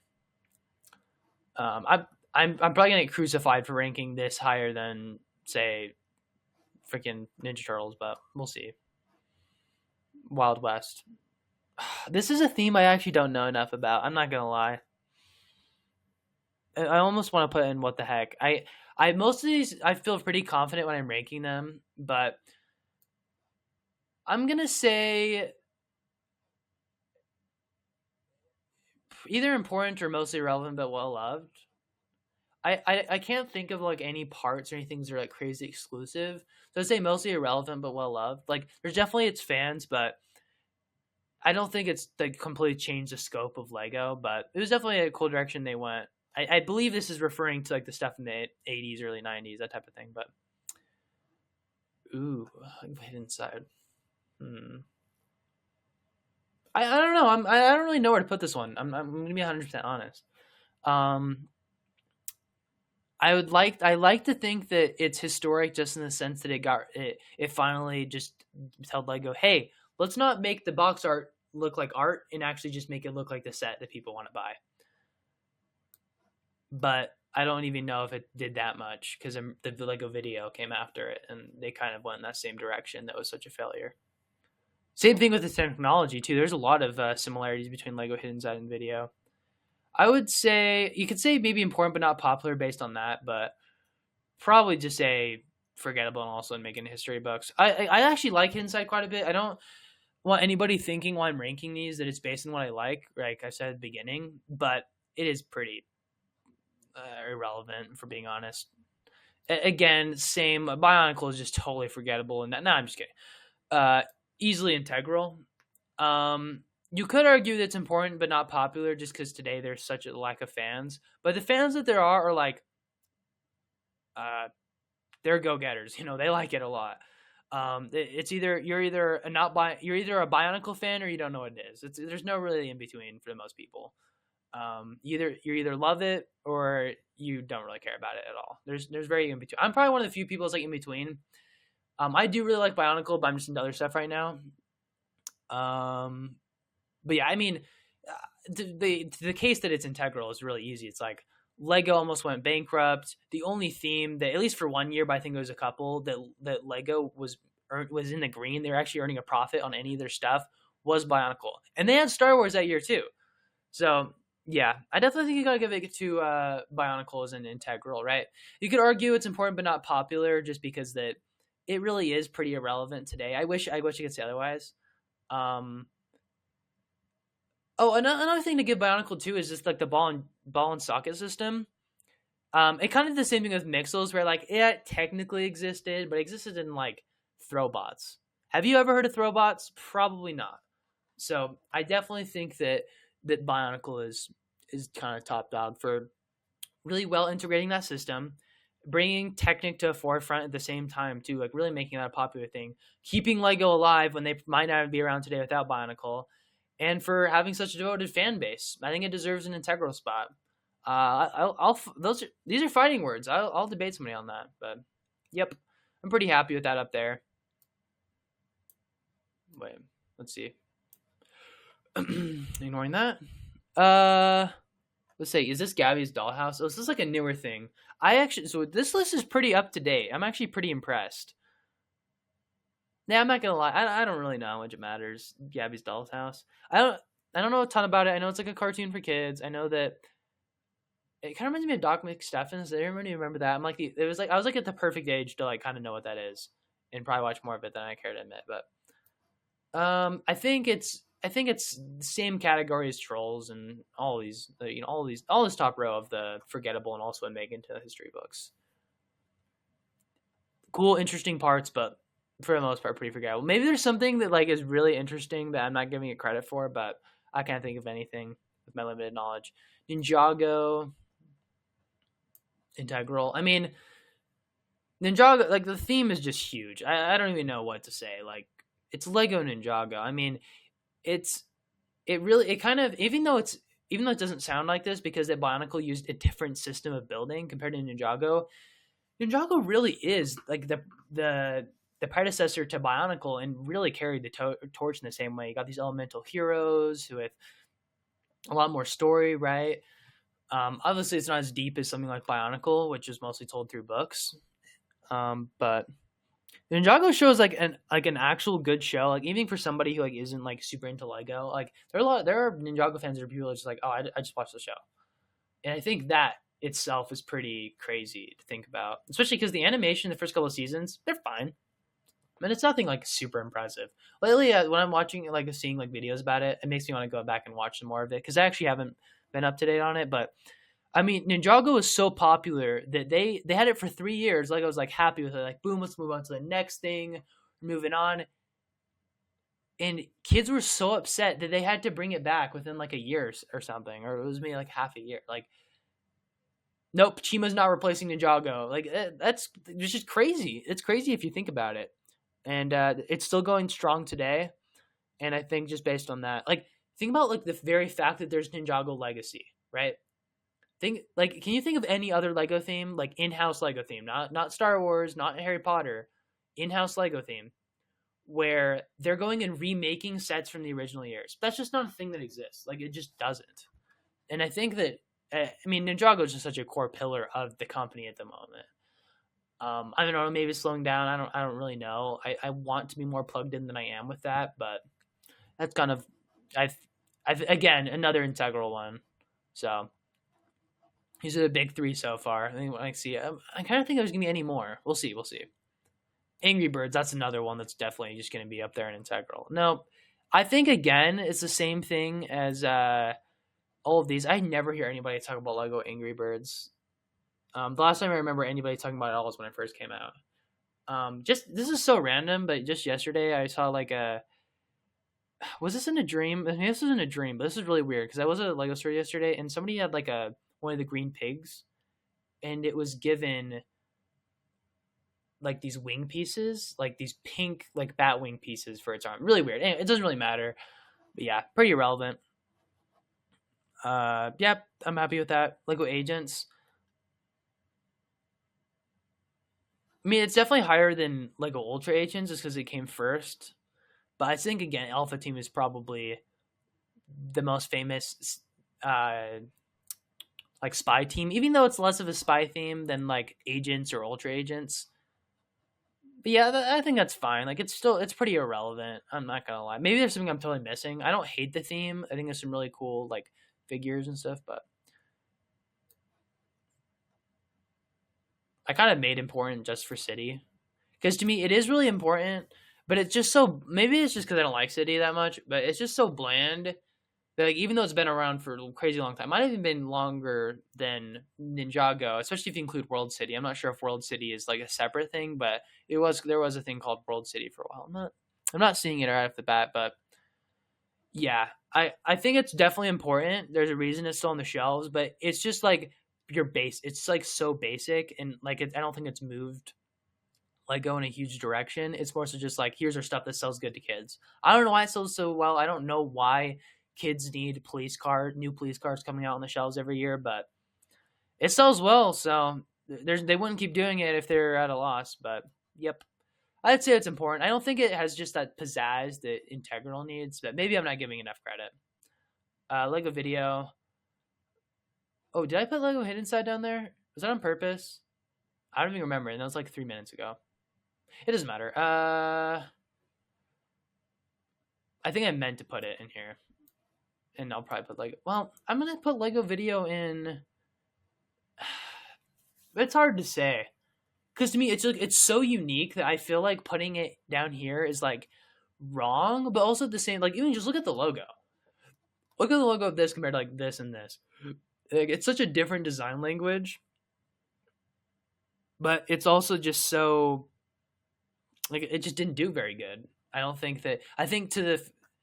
I'm probably gonna get crucified for ranking this higher than say freaking Ninja Turtles, but we'll see. Wild West. This is a theme I actually don't know enough about. I'm not gonna lie. I almost want to put in what the heck. I most of these I feel pretty confident when I'm ranking them, but I'm gonna say either important or mostly relevant but well loved. I can't think of like any parts or anything that are like crazy exclusive. So I'd say mostly irrelevant but well loved. Like there's definitely its fans, but I don't think it's like completely changed the scope of Lego. But it was definitely a cool direction they went. I believe this is referring to like the stuff in the 80s, early 90s, that type of thing. But ooh, hidden side. I don't know. I don't really know where to put this one. I'm gonna be 100% honest. Um, I like to think that it's historic just in the sense that it finally just told Lego, hey, let's not make the box art look like art and actually just make it look like the set that people want to buy. But I don't even know if it did that much because the Lego video came after it and they kind of went in that same direction. That was such a failure. Same thing with the technology too. There's a lot of similarities between Lego Hidden Side and video. I would say you could say maybe important but not popular based on that, but probably just say forgettable and also making history books. I actually like Hidden Side quite a bit. I don't want anybody thinking while I'm ranking these that it's based on what I like I said at the beginning, but it is pretty irrelevant for being honest. Again, same. Bionicle is just totally forgettable, and no, I'm just kidding. Easily integral. You could argue that it's important but not popular just because today there's such a lack of fans. But the fans that there are like, they're go getters. You know, they like it a lot. It's either you're either a not you're either a Bionicle fan or you don't know what it is. There's no really in between for the most people. You either love it or you don't really care about it at all. There's very in between. I'm probably one of the few people that's like in between. I do really like Bionicle, but I'm just into other stuff right now. But yeah, I mean, the case that it's integral is really easy. It's like Lego almost went bankrupt. The only theme that, at least for 1 year, but I think it was a couple, that Lego was in the green. They were actually earning a profit on any of their stuff, was Bionicle, and they had Star Wars that year too. So yeah, I definitely think you gotta give it to Bionicle as an integral, right? You could argue it's important but not popular, just because that it really is pretty irrelevant today. I wish I could say otherwise. Another thing to give Bionicle too is just like the ball and socket system. It kind of did the same thing with Mixels, where like it technically existed, but it existed in like Throwbots. Have you ever heard of Throwbots? Probably not. So I definitely think that Bionicle is kind of top dog for really well integrating that system, bringing Technic to a forefront at the same time too, like really making that a popular thing, keeping Lego alive when they might not be around today without Bionicle, and for having such a devoted fan base. I think it deserves an integral spot. These are fighting words. I'll debate somebody on that, but yep, I'm pretty happy with that up there. Wait, let's see. Ignoring that. Let's say, is this Gabby's Dollhouse? Oh, this is like a newer thing. So this list is pretty up to date. I'm actually pretty impressed. Yeah, I'm not gonna lie. I don't really know how much it matters. Gabby's Dollhouse. I don't know a ton about it. I know it's like a cartoon for kids. I know that it kind of reminds me of Doc McStuffins. Did everybody remember that? I was like at the perfect age to like kind of know what that is, and probably watch more of it than I care to admit. But I think it's the same category as Trolls and all these, all this top row of the forgettable and also make into history books. Cool, interesting parts, but for the most part, pretty forgettable. Maybe there's something that like is really interesting that I'm not giving it credit for, but I can't think of anything with my limited knowledge. Ninjago, integral. I mean, Ninjago, like the theme is just huge. I don't even know what to say. Like, it's Lego Ninjago. I mean, it kind of, even though it doesn't sound like this because the Bionicle used a different system of building compared to Ninjago really is like the predecessor to Bionicle and really carried the torch in the same way. You got these elemental heroes with a lot more story, right? Obviously, it's not as deep as something like Bionicle, which is mostly told through books. But Ninjago show is like an actual good show. Like even for somebody who like isn't like super into Lego, like there are Ninjago fans that are people that are just like, oh, I just watched the show, and I think that itself is pretty crazy to think about, especially because the animation the first couple of seasons, they're fine. I mean, it's nothing like super impressive. Lately, when I'm watching like seeing like videos about it, it makes me want to go back and watch some more of it because I actually haven't been up to date on it. But I mean, Ninjago was so popular that they had it for 3 years. Like I was like happy with it. Like boom, let's move on to the next thing. Moving on, and kids were so upset that they had to bring it back within like a year or something, or it was maybe like half a year. Like, nope, Chima's not replacing Ninjago. Like it's just crazy. It's crazy if you think about it. And it's still going strong today. And I think just based on that, like think about like the very fact that there's Ninjago Legacy, right? Can you think of any other Lego theme, like in-house Lego theme, not Star Wars, not Harry Potter, in-house Lego theme, where they're going and remaking sets from the original years? That's just not a thing that exists. Like it just doesn't. And I think that Ninjago is just such a core pillar of the company at the moment. I don't know, maybe slowing down. I don't really know. I want to be more plugged in than I am with that, but that's kind of, again, another integral one. So these are the big three so far. I think I see. I kind of think there's gonna be any more. We'll see. We'll see. Angry Birds. That's another one that's definitely just gonna be up there in integral. No, I think again it's the same thing as all of these. I never hear anybody talk about Lego Angry Birds. The last time I remember anybody talking about it all was when it first came out. Just this is so random, but just yesterday I saw like a. Was this in a dream? I mean, this isn't a dream, but this is really weird because I was at a Lego store yesterday and somebody had like one of the green pigs, and it was given like these wing pieces, like these pink like bat wing pieces for its arm. Really weird. Anyway, it doesn't really matter, but yeah, pretty irrelevant. Yeah, I'm happy with that. Lego Agents. I mean, it's definitely higher than Lego Ultra Agents just because it came first. But I think again, Alpha Team is probably the most famous like spy team, even though it's less of a spy theme than like Agents or Ultra Agents. But yeah, I think that's fine. Like it's pretty irrelevant. I'm not gonna lie. Maybe there's something I'm totally missing. I don't hate the theme. I think there's some really cool like figures and stuff, but I kind of made important just for City because to me it is really important. But it's just so maybe it's just because I don't like City that much, but it's just so bland that like even though it's been around for a crazy long time, might have even been longer than Ninjago, especially if you include World City. I'm not sure if World City is like a separate thing, but there was a thing called World City for a while. I'm not seeing it right off the bat, but yeah, I think it's definitely important. There's a reason it's still on the shelves, but it's just like your base. It's like so basic and like I don't think it's moved like go in a huge direction. It's more so just like here's our stuff that sells good to kids. I don't know why it sells so well. I don't know why kids need new police cars coming out on the shelves every year, but it sells well. So they wouldn't keep doing it if they're at a loss. But yep, I'd say it's important. I don't think it has just that pizzazz that Integral needs, but maybe I'm not giving enough credit. Lego Video. Oh, did I put Lego Hidden Side down there? Was that on purpose? I don't even remember. And that was like 3 minutes ago. It doesn't matter. I think I meant to put it in here. And I'll probably put Lego. Well, I'm going to put Lego Video in. It's hard to say. Because to me, it's so unique that I feel like putting it down here is like wrong, but also the same. Like even just look at the logo. Look at the logo of this compared to like this and this. Like, it's such a different design language, but it's also just so like it just didn't do very good. I think to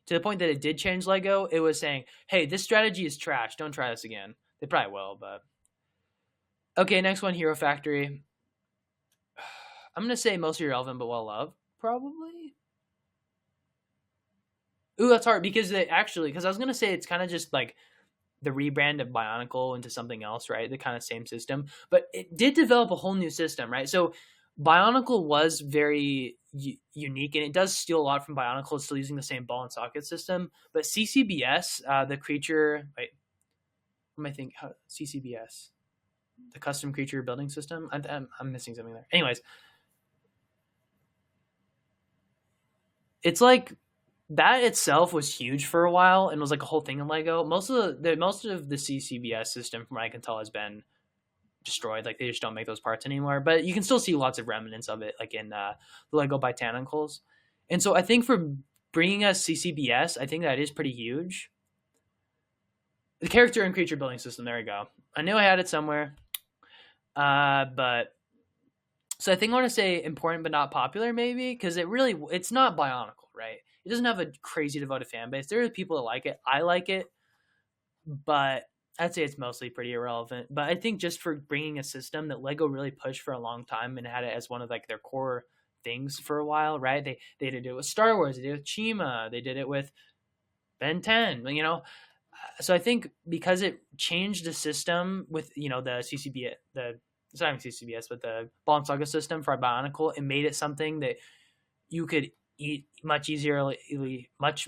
the point that it did change Lego, it was saying, "Hey, this strategy is trash. Don't try this again." They probably will, but okay. Next one, Hero Factory. I'm gonna say mostly irrelevant, but well loved, probably. Ooh, that's hard because because I was gonna say it's kind of just like the rebrand of Bionicle into something else, right? The kind of same system, but it did develop a whole new system, right? So Bionicle was very unique, and it does steal a lot from Bionicle. It's still using the same ball and socket system, but CCBS, the creature, wait, what am I thinking? CCBS, the custom creature building system. I'm missing something there. Anyways, it's like that itself was huge for a while and was like a whole thing in Lego. Most of the CCBS system, from what I can tell, has been destroyed. Like they just don't make those parts anymore. But you can still see lots of remnants of it, like in the Lego Botanicals. And so I think for bringing us CCBS, I think that is pretty huge. The character and creature building system. There we go. I knew I had it somewhere. But so I think I want to say important but not popular, maybe, because it's not Bionicle, right? It doesn't have a crazy devoted fan base. There are people that like it. I like it, but I'd say it's mostly pretty irrelevant. But I think just for bringing a system that Lego really pushed for a long time and had it as one of like their core things for a while, right? They did it with Star Wars, they did it with Chima, they did it with Ben 10, you know. So I think because it changed the system with the CCBS, it's not even CCBS, but the Ball and Saga system for Bionicle, it made it something that you could much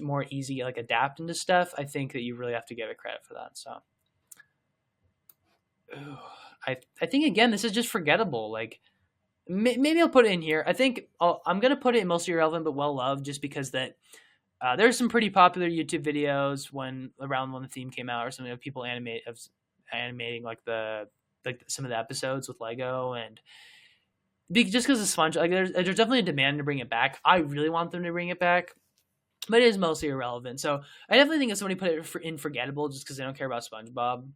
more easy like adapt into stuff. I think that you really have to give it credit for that. So I think again this is just forgettable. Like maybe I'll put it in here. I think I'm gonna put it in mostly irrelevant but well loved, just because that There's some pretty popular YouTube videos when the theme came out, or something of people animating like some of the episodes with Lego, and just because of Sponge, like there's definitely a demand to bring it back. I really want them to bring it back, but it is mostly irrelevant. So I definitely think if somebody put it in forgettable just because they don't care about SpongeBob,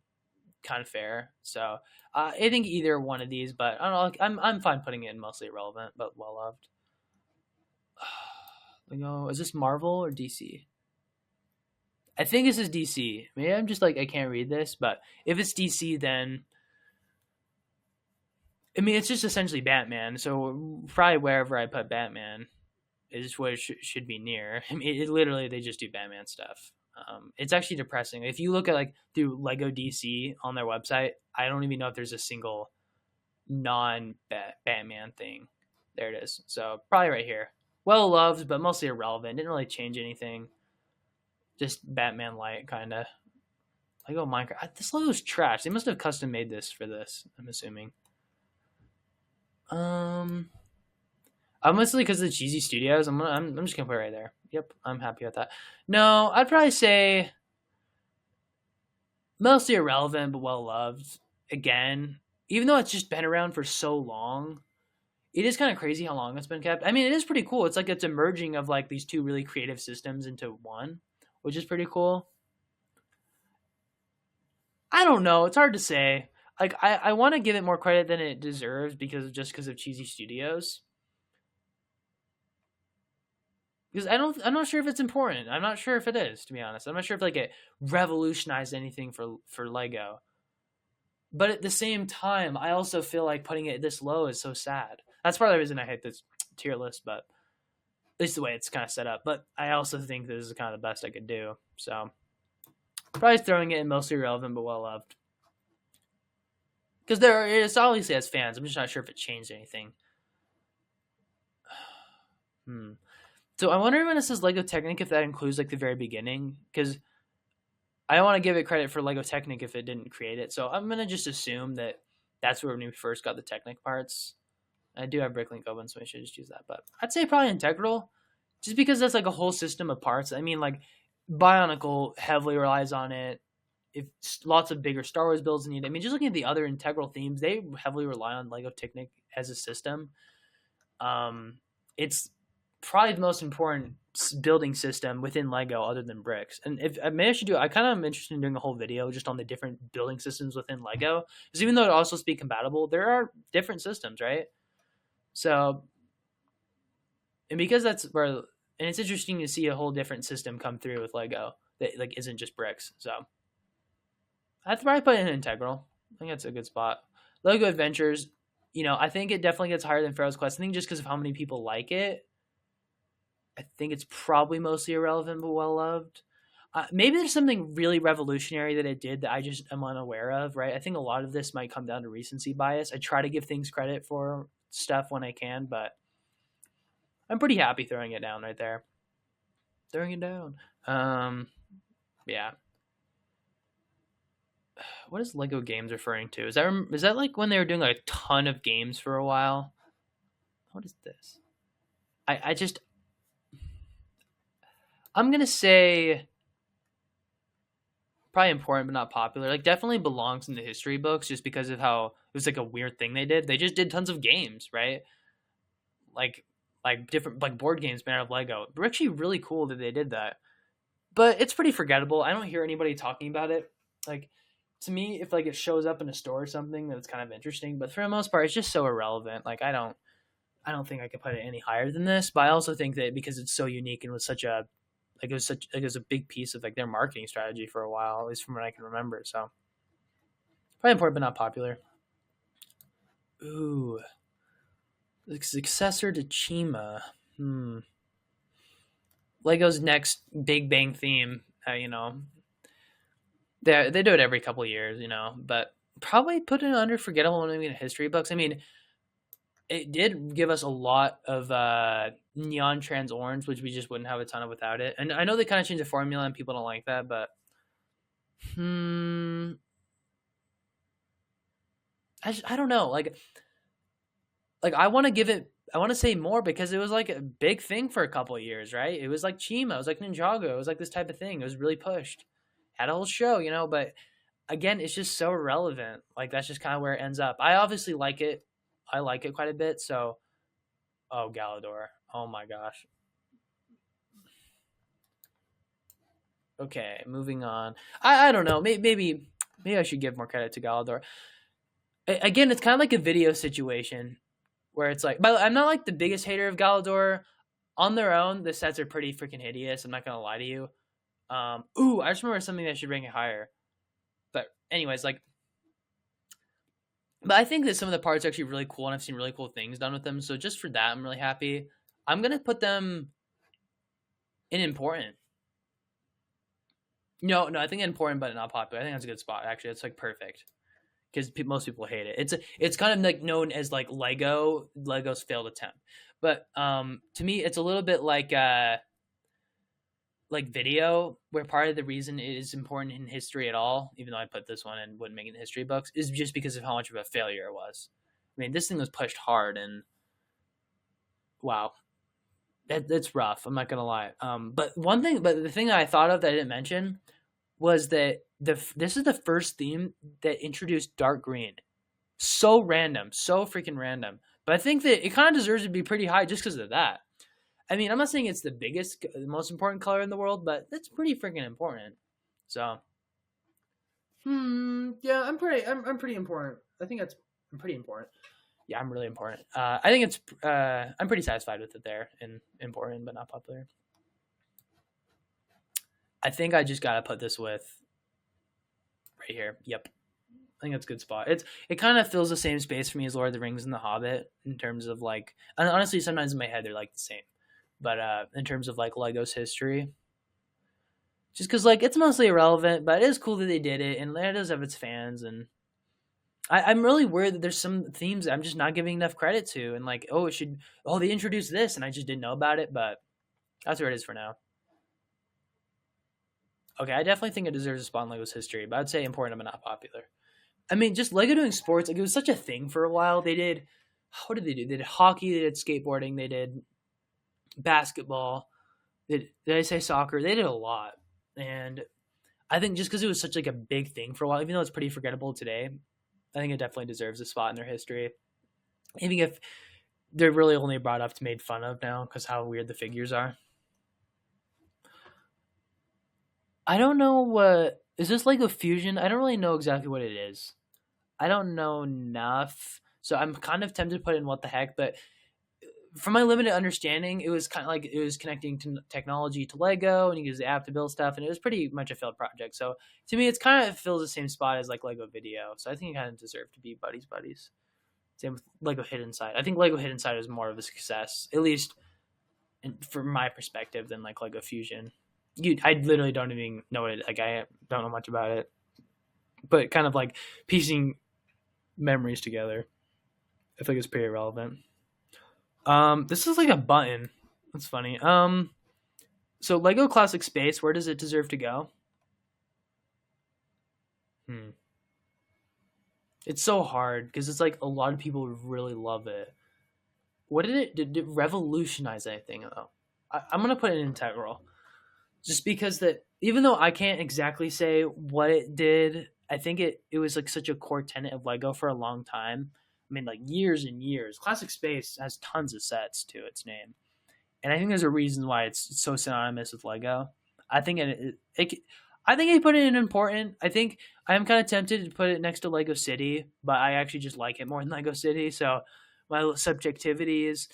kind of fair. So I think either one of these, but I don't know. I'm fine putting it in mostly irrelevant, but well loved. Lego, is this Marvel or DC? I think this is DC. Maybe I'm just like I can't read this, but if it's DC, then I mean it's just essentially Batman. So probably wherever I put Batman is what it should be near. I mean, literally they just do Batman stuff. It's actually depressing. If you look at like through Lego DC on their website, I don't even know if there's a single non Batman thing. There it is. So probably right here. Well loved, but mostly irrelevant. Didn't really change anything. Just Batman light kind of. Lego Minecraft. This logo's trash. They must have custom made this for this. I'm assuming. Mostly because of the cheesy studios. I'm just gonna put it right there. Yep, I'm happy with that. No, I'd probably say mostly irrelevant but well loved. Again, even though it's just been around for so long, it is kind of crazy how long it's been kept. I mean, it is pretty cool. It's like it's a merging of like these two really creative systems into one, which is pretty cool. I don't know. It's hard to say. Like I want to give it more credit than it deserves because of cheesy studios. Because I'm not sure if it's important. I'm not sure if it is, to be honest. I'm not sure if like it revolutionized anything for Lego. But at the same time, I also feel like putting it this low is so sad. That's part of the reason I hate this tier list, but at least the way it's kind of set up. But I also think this is kind of the best I could do. So probably throwing it in mostly irrelevant but well loved. Because it's obviously as fans. I'm just not sure if it changed anything. So I wonder when it says Lego Technic if that includes like the very beginning, because I don't want to give it credit for Lego Technic if it didn't create it. So I'm gonna just assume that that's where we first got the Technic parts. I do have Bricklink open, so I should just use that. But I'd say probably Integral, just because that's like a whole system of parts. I mean, like Bionicle heavily relies on it. If lots of bigger Star Wars builds need, I mean, just looking at the other Integral themes, they heavily rely on Lego Technic as a system. It's probably the most important building system within Lego other than bricks. And if I may, I should do, I kind of am interested in doing a whole video just on the different building systems within Lego. Because even though it also be compatible, there are different systems, right? So, and because that's where, and it's interesting to see a whole different system come through with Lego that like isn't just bricks. So, I'd probably put in Integral. I think that's a good spot. Lego Adventures, I think it definitely gets higher than Pharaoh's Quest. I think just because of how many people like it, I think it's probably mostly irrelevant but well loved. Maybe there's something really revolutionary that it did that I just am unaware of, right? I think a lot of this might come down to recency bias. I try to give things credit for stuff when I can, but I'm pretty happy throwing it down right there. Throwing it down. Yeah. What is Lego Games referring to? Is that like when they were doing like a ton of games for a while? What is this? I'm gonna say probably important but not popular. Like definitely belongs in the history books just because of how it was like a weird thing they did. They just did tons of games, right? Like different like board games made out of Lego. They're actually really cool that they did that. But it's pretty forgettable. I don't hear anybody talking about it. Like to me, if like it shows up in a store or something, that's kind of interesting. But for the most part, it's just so irrelevant. Like I don't think I could put it any higher than this. But I also think that because it's so unique and was such a like it was a big piece of like their marketing strategy for a while, at least from what I can remember. So probably important but not popular. Ooh, the successor to Chima. Lego's next Big Bang theme. They do it every couple of years, but probably put it under forgettable when we get history books. I mean, it did give us a lot of neon trans orange, which we just wouldn't have a ton of without it. And I know they kind of changed the formula and people don't like that, but I don't know. Like I want to give it I want to say more because it was like a big thing for a couple of years, right? It was like Chima, it was like Ninjago, it was like this type of thing. It was really pushed. Had a whole show, but again, it's just so relevant. Like that's just kind of where it ends up. I obviously like it. I like it quite a bit. So, oh Galador, oh my gosh. Okay, moving on. I don't know. Maybe I should give more credit to Galador. Again, it's kind of like a video situation where it's like, but I'm not like the biggest hater of Galador. On their own, the sets are pretty freaking hideous. I'm not gonna lie to you. I just remember something that should rank it higher. But anyways, like, but I think that some of the parts are actually really cool, and I've seen really cool things done with them. So just for that, I'm really happy. I'm gonna put them in important. No, I think important, but not popular. I think that's a good spot. Actually, it's like perfect because most people hate it. It's kind of like known as like Lego's failed attempt. But to me, it's a little bit like video, where part of the reason it is important in history at all, even though I put this one and wouldn't make it in the history books, is just because of how much of a failure it was. I mean, this thing was pushed hard, and wow, that's rough. I'm not gonna lie. But the thing that I thought of that I didn't mention was that this is the first theme that introduced dark green. So random, so freaking random. But I think that it kind of deserves to be pretty high just because of that. I mean, I'm not saying it's the most important color in the world, but that's pretty freaking important. So, yeah, I'm pretty important. I'm pretty important. Yeah, I'm really important. I think I'm pretty satisfied with it there and important, but not popular. I think I just gotta put this with right here. Yep. I think that's a good spot. It kind of fills the same space for me as Lord of the Rings and The Hobbit in terms of like, and honestly, sometimes in my head they're like the same, but in terms of like Lego's history, just because like it's mostly irrelevant, but it is cool that they did it, and it does have its fans, and I'm really worried that there's some themes I'm just not giving enough credit to, and like they introduced this, and I just didn't know about it, but that's where it is for now. Okay, I definitely think it deserves a spot in Lego's history, but I'd say important but not popular. I mean, just Lego doing sports, like it was such a thing for a while. They did, what did they do? They did hockey, they did skateboarding, they did basketball. Did I say soccer? They did a lot, and I think just because it was such like a big thing for a while, even though it's pretty forgettable today, I think it definitely deserves a spot in their history. Even if they're really only brought up to made fun of now because how weird the figures are. I don't know what is this Lego Fusion. I don't really know exactly what it is. I don't know enough, so I'm kind of tempted to put in what the heck. But from my limited understanding, it was kind of like it was connecting to technology to Lego, and you use the app to build stuff, and it was pretty much a failed project. So to me, it's kind of fills the same spot as like Lego Video. So I think it kind of deserved to be buddies. Same with Lego Hidden Side. I think Lego Hidden Side is more of a success, at least from my perspective, than like Lego Fusion. I literally don't even know it. Like I don't know much about it, but kind of like piecing memories together, I think it's pretty relevant. This is like a button. That's funny. So Lego Classic Space, where does it deserve to go? It's so hard because it's like a lot of people really love it. What did it revolutionize anything though? I'm gonna put it in integral, just because that even though I can't exactly say what it did, I think it was like such a core tenet of Lego for a long time. I mean, like years and years. Classic Space has tons of sets to its name, and I think there's a reason why it's so synonymous with Lego. I think I think I put it in important. I think I am kind of tempted to put it next to Lego City, but I actually just like it more than Lego City. So my subjectivity is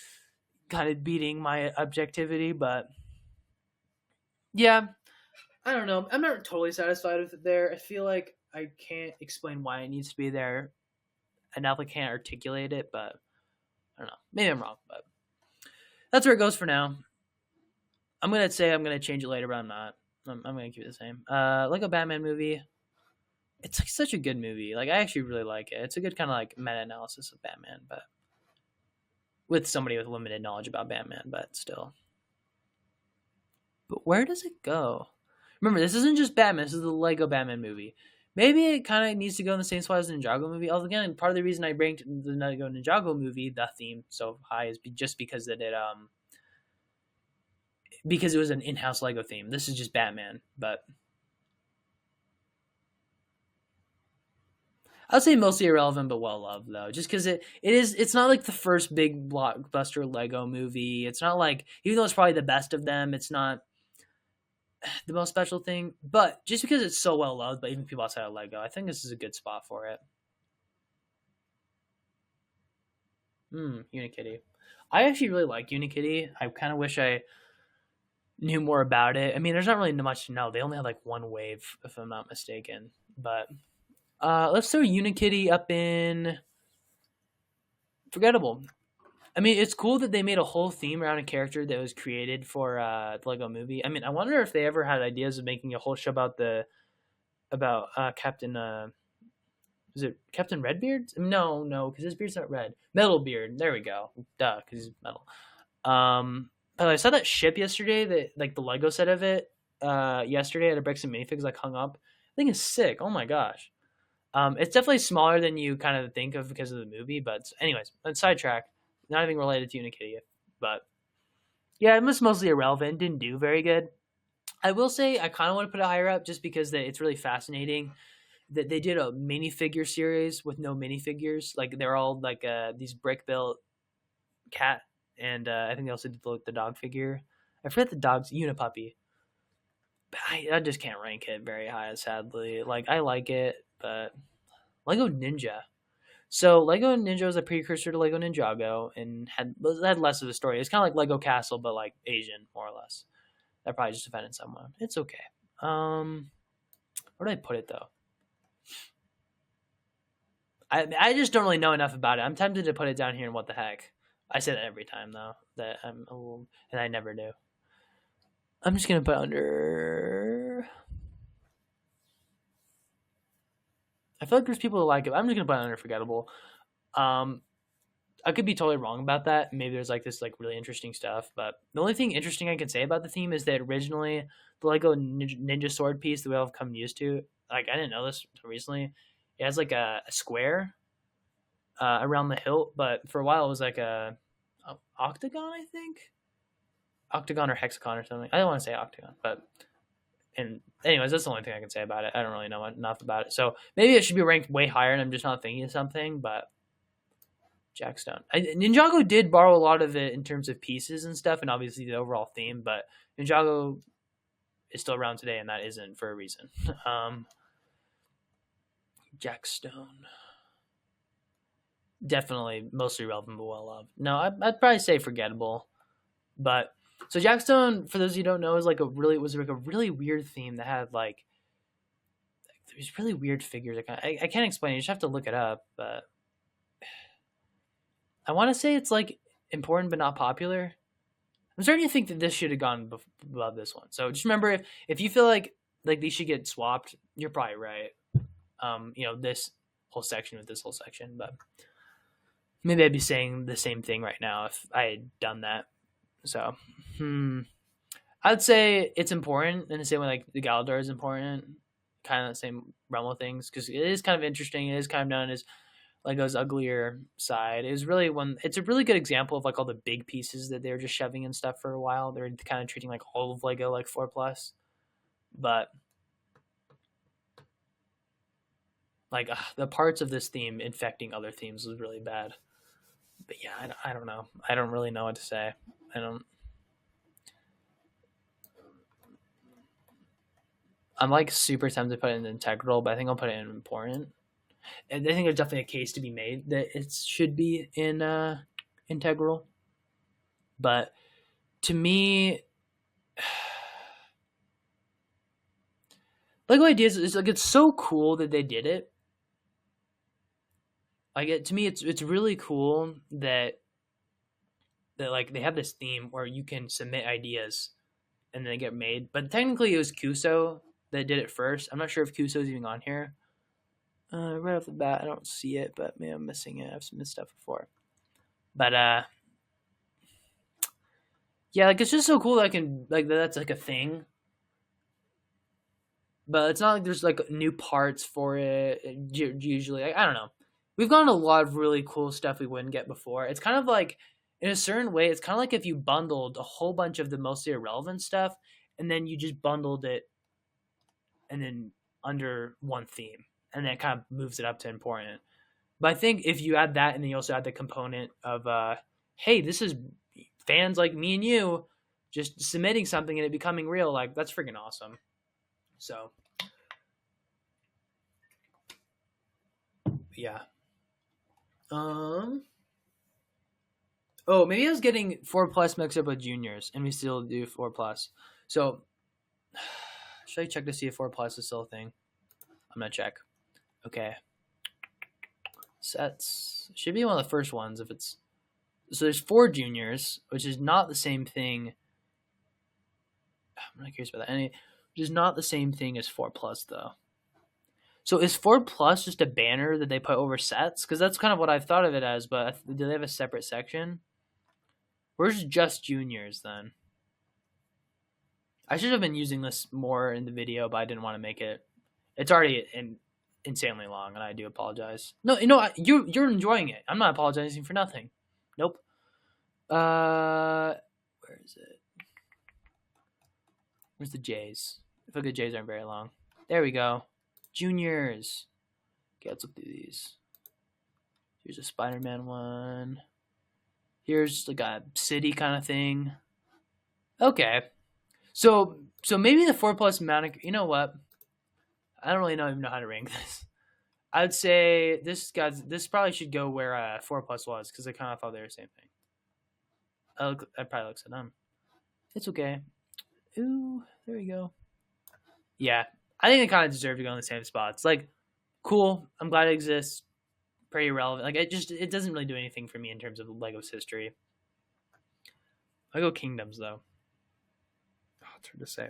kind of beating my objectivity, but yeah, I don't know. I'm not totally satisfied with it there. I feel like I can't explain why it needs to be there. I definitely can't articulate it, but I don't know. Maybe I'm wrong, but that's where it goes for now. I'm gonna say I'm gonna change it later, but I'm not. I'm gonna keep it the same. Lego Batman movie. It's like such a good movie. Like I actually really like it. It's a good kind of like meta analysis of Batman, but with somebody with limited knowledge about Batman, but still. But where does it go? Remember, this isn't just Batman. This is the Lego Batman movie. Maybe it kind of needs to go in the same spot as the Ninjago movie. Although again, part of the reason I ranked the Ninjago movie, the theme, so high is just because that it because it was an in-house Lego theme. This is just Batman, but I'd say mostly irrelevant but well loved though, just because it's not like the first big blockbuster Lego movie. It's not like, even though it's probably the best of them, it's not the most special thing. But just because it's so well loved by even people outside of Lego, I think this is a good spot for it. Unikitty. I actually really like Unikitty. I kind of wish I knew more about it. I mean, there's not really much to know. They only had like one wave, if I'm not mistaken. But let's throw Unikitty up in forgettable. I mean, it's cool that they made a whole theme around a character that was created for the Lego Movie. I mean, I wonder if they ever had ideas of making a whole show about Captain. Is it Captain Redbeard? No, because his beard's not red. Metalbeard. There we go. Duh, because he's metal. But I saw that ship yesterday. That like the Lego set of it. Yesterday at a Bricks and Minifigs like hung up. I think it's sick. Oh my gosh. It's definitely smaller than you kind of think of because of the movie. But anyways, let's sidetrack. Not even related to Unikitty, but yeah, it was mostly irrelevant. Didn't do very good. I will say I kind of want to put it higher up just because it's really fascinating that they did a minifigure series with no minifigures. Like they're all like these brick built cat, and I think they also did the dog figure. I forget the dog's Unipuppy. But I just can't rank it very high, sadly. Like I like it, but Lego Ninja. So Lego Ninja was a precursor to Lego Ninjago and had less of a story. It's kind of like Lego Castle, but like Asian, more or less. That probably just offended someone. It's okay. Where did I put it though? I just don't really know enough about it. I'm tempted to put it down here. And what the heck? I say that every time though. That I'm a little, and I never do. I'm just gonna put under. I feel like there's people who like it. I'm just gonna put it under forgettable. I could be totally wrong about that. Maybe there's like this like really interesting stuff, but the only thing interesting I can say about the theme is that originally the Lego Ninja Sword piece that we all have come used to, like I didn't know this until recently. It has like a square around the hilt, but for a while it was like a octagon, I think, octagon or hexagon or something. I don't want to say octagon, but and anyways, that's the only thing I can say about it. I don't really know enough about it, so maybe it should be ranked way higher, and I'm just not thinking of something, but. Jack Stone. Ninjago did borrow a lot of it in terms of pieces and stuff, and obviously the overall theme. But Ninjago is still around today, and that isn't for a reason. Jack Stone, definitely mostly relevant but well loved. No, I'd probably say forgettable. But so Jack Stone, for those of you who don't know, is like was like a really weird theme that had like these really weird figures. I can't explain it. You just have to look it up, but. I want to say it's like important but not popular. I'm starting to think that this should have gone above this one. So just remember, if you feel like these should get swapped, you're probably right. This whole section with this whole section, but maybe I'd be saying the same thing right now if I had done that. So, I'd say it's important in the same way like the Galador is important, kind of the same realm of things because it is kind of interesting. It is kind of known as Lego's uglier side. It's a really good example of like all the big pieces that they're just shoving and stuff for a while. They're kind of treating like all of Lego like 4+, but like the parts of this theme infecting other themes was really bad. But yeah, I don't know. I don't really know what to say. I'm like super tempted to put it in integral, but I think I'll put it in important. And I think there's definitely a case to be made that it should be in integral. But to me, Lego Ideas is like it's so cool that they did it. Like to me, it's really cool that like they have this theme where you can submit ideas and then they get made. But technically, it was Kuso that did it first. I'm not sure if Kuso is even on here. Right off the bat, I don't see it, but maybe I'm missing it. I've submitted stuff before. But yeah, like it's just so cool that I can like that's like a thing. but it's not like there's like new parts for it. Usually, I don't know. We've gotten a lot of really cool stuff we wouldn't get before. It's kind of like, in a certain way, it's kind of like if you bundled a whole bunch of the mostly irrelevant stuff, and then you just bundled it, and then under one theme, and then it kind of moves it up to important. But I think if you add that, and then you also add the component of, hey, this is fans like me and you just submitting something and it becoming real, like that's freaking awesome. So, yeah. Oh, maybe I was getting 4+ mixed up with juniors, and we still do 4+. So, should I check to see if 4+ is still a thing? I'm gonna check. Okay. Sets should be one of the first ones if it's. So there's 4 juniors, which is not the same thing. I'm not curious about that. Which is not the same thing as 4+ though. So is 4+ just a banner that they put over sets? Because that's kind of what I've thought of it as. But do they have a separate section? Where's just juniors then? I should have been using this more in the video, but I didn't want to make it. It's already insanely long, and I do apologize. No, you're enjoying it. I'm not apologizing for nothing. Nope. Where is it? Where's the J's? I feel like the J's aren't very long. There we go. Juniors. Okay, let's look through these. Here's a Spider-Man one. Here's like a city kind of thing. Okay. So maybe the 4+ manic. You know what? I don't really even know how to rank this. I'd say this probably should go where 4+ was, because I kind of thought they were the same thing. I probably looks at them. It's okay. Ooh, there we go. Yeah, I think they kind of deserve to go in the same spots. Like, cool. I'm glad it exists. Pretty irrelevant. Like, it doesn't really do anything for me in terms of Lego's history. Lego Kingdoms, though. Oh, it's hard to say.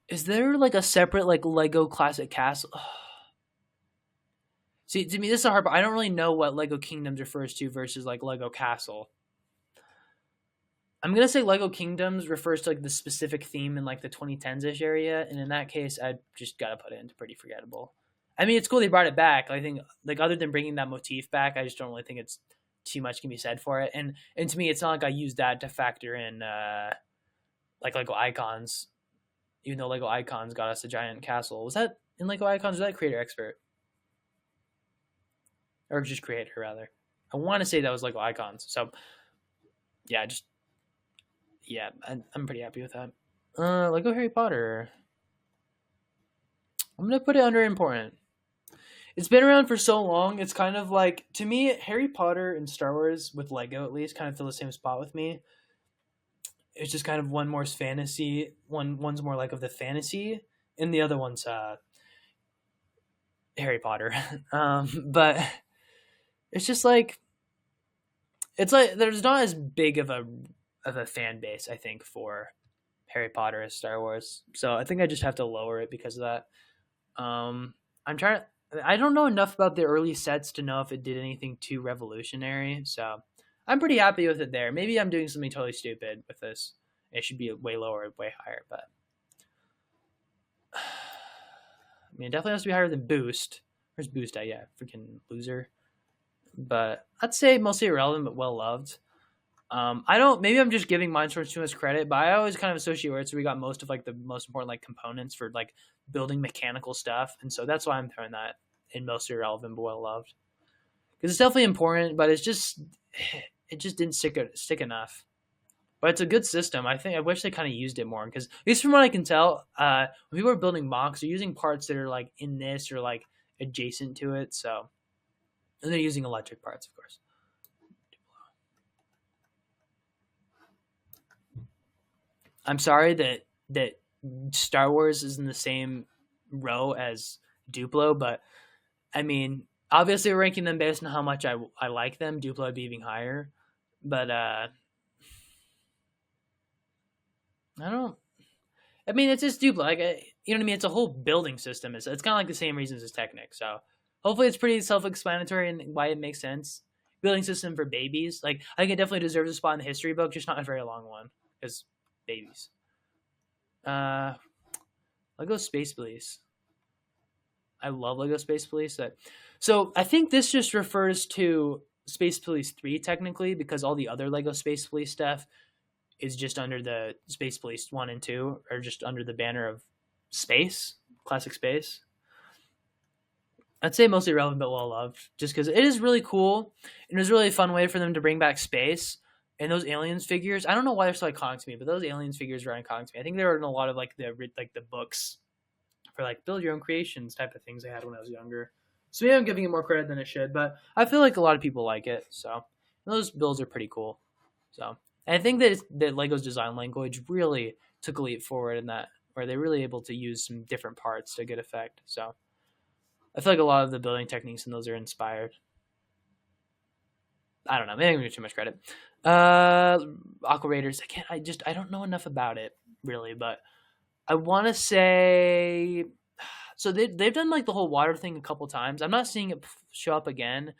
Is there like a separate like Lego Classic Castle? See, to me, this is a hard part. I don't really know what Lego Kingdoms refers to versus like Lego Castle. I'm gonna say Lego Kingdoms refers to like the specific theme in like the 2010s-ish area, and in that case, I just gotta put it into pretty forgettable. I mean, it's cool they brought it back. I think like other than bringing that motif back, I just don't really think it's too much can be said for it. And to me, it's not like I use that to factor in like Lego Icons, even though Lego Icons got us a giant castle. Was that in Lego Icons? Was that Creator Expert? Or just Creator, rather. I want to say that was Lego Icons. So, yeah, I'm pretty happy with that. Lego Harry Potter. I'm going to put it under important. It's been around for so long. It's kind of like, to me, Harry Potter and Star Wars, with Lego at least, kind of fill the same spot with me. It's just kind of one more fantasy. One's more like of the fantasy, and the other one's Harry Potter. But it's just like, it's like there's not as big of a fan base, I think, for Harry Potter as Star Wars. So I think I just have to lower it because of that. I don't know enough about the early sets to know if it did anything too revolutionary. So I'm pretty happy with it there. Maybe I'm doing something totally stupid with this. It should be way lower, way higher, but I mean, it definitely has to be higher than Boost. Where's Boost at? Yeah, freaking loser. But I'd say mostly irrelevant, but well loved. Maybe I'm just giving Mindstorms too much credit, but I always kind of associate where it's we got most of like the most important like components for like building mechanical stuff, and so that's why I'm throwing that in mostly irrelevant but well loved, because it's definitely important, but it just didn't stick enough. But it's a good system. I wish they kind of used it more, because at least from what I can tell, when people are building mocks, they're using parts that are like in this or like adjacent to it. So, and they're using electric parts, of course. I'm sorry that Star Wars is in the same row as Duplo, but I mean, obviously we're ranking them based on how much I like them. Duplo would be even higher, but I mean, it's just Duplo. Like, you know what I mean? It's a whole building system. It's kind of like the same reasons as Technic. So hopefully it's pretty self-explanatory and why it makes sense. Building system for babies. Like, I think it definitely deserves a spot in the history book, just not a very long one, because babies. Lego Space Police. I love Lego Space Police. So I think this just refers to Space Police 3 technically, because all the other Lego Space Police stuff is just under the Space Police 1 and 2, or just under the banner of Space, Classic Space. I'd say mostly relevant but well loved, just because it is really cool, and it was really a fun way for them to bring back space. And those aliens figures, I don't know why they're so iconic to me, but those aliens figures are iconic to me. I think they were in a lot of like the books for like build your own creations type of things I had when I was younger. So maybe I'm giving it more credit than I should, but I feel like a lot of people like it. So those builds are pretty cool. So and I think that Lego's design language really took a leap forward in that, where they're really able to use some different parts to good effect. So I feel like a lot of the building techniques in those are inspired. I don't know. Maybe I'm giving too much credit. Aqua Raiders. I don't know enough about it really, but I want to say, so they've done like the whole water thing a couple times. I'm not seeing it show up again.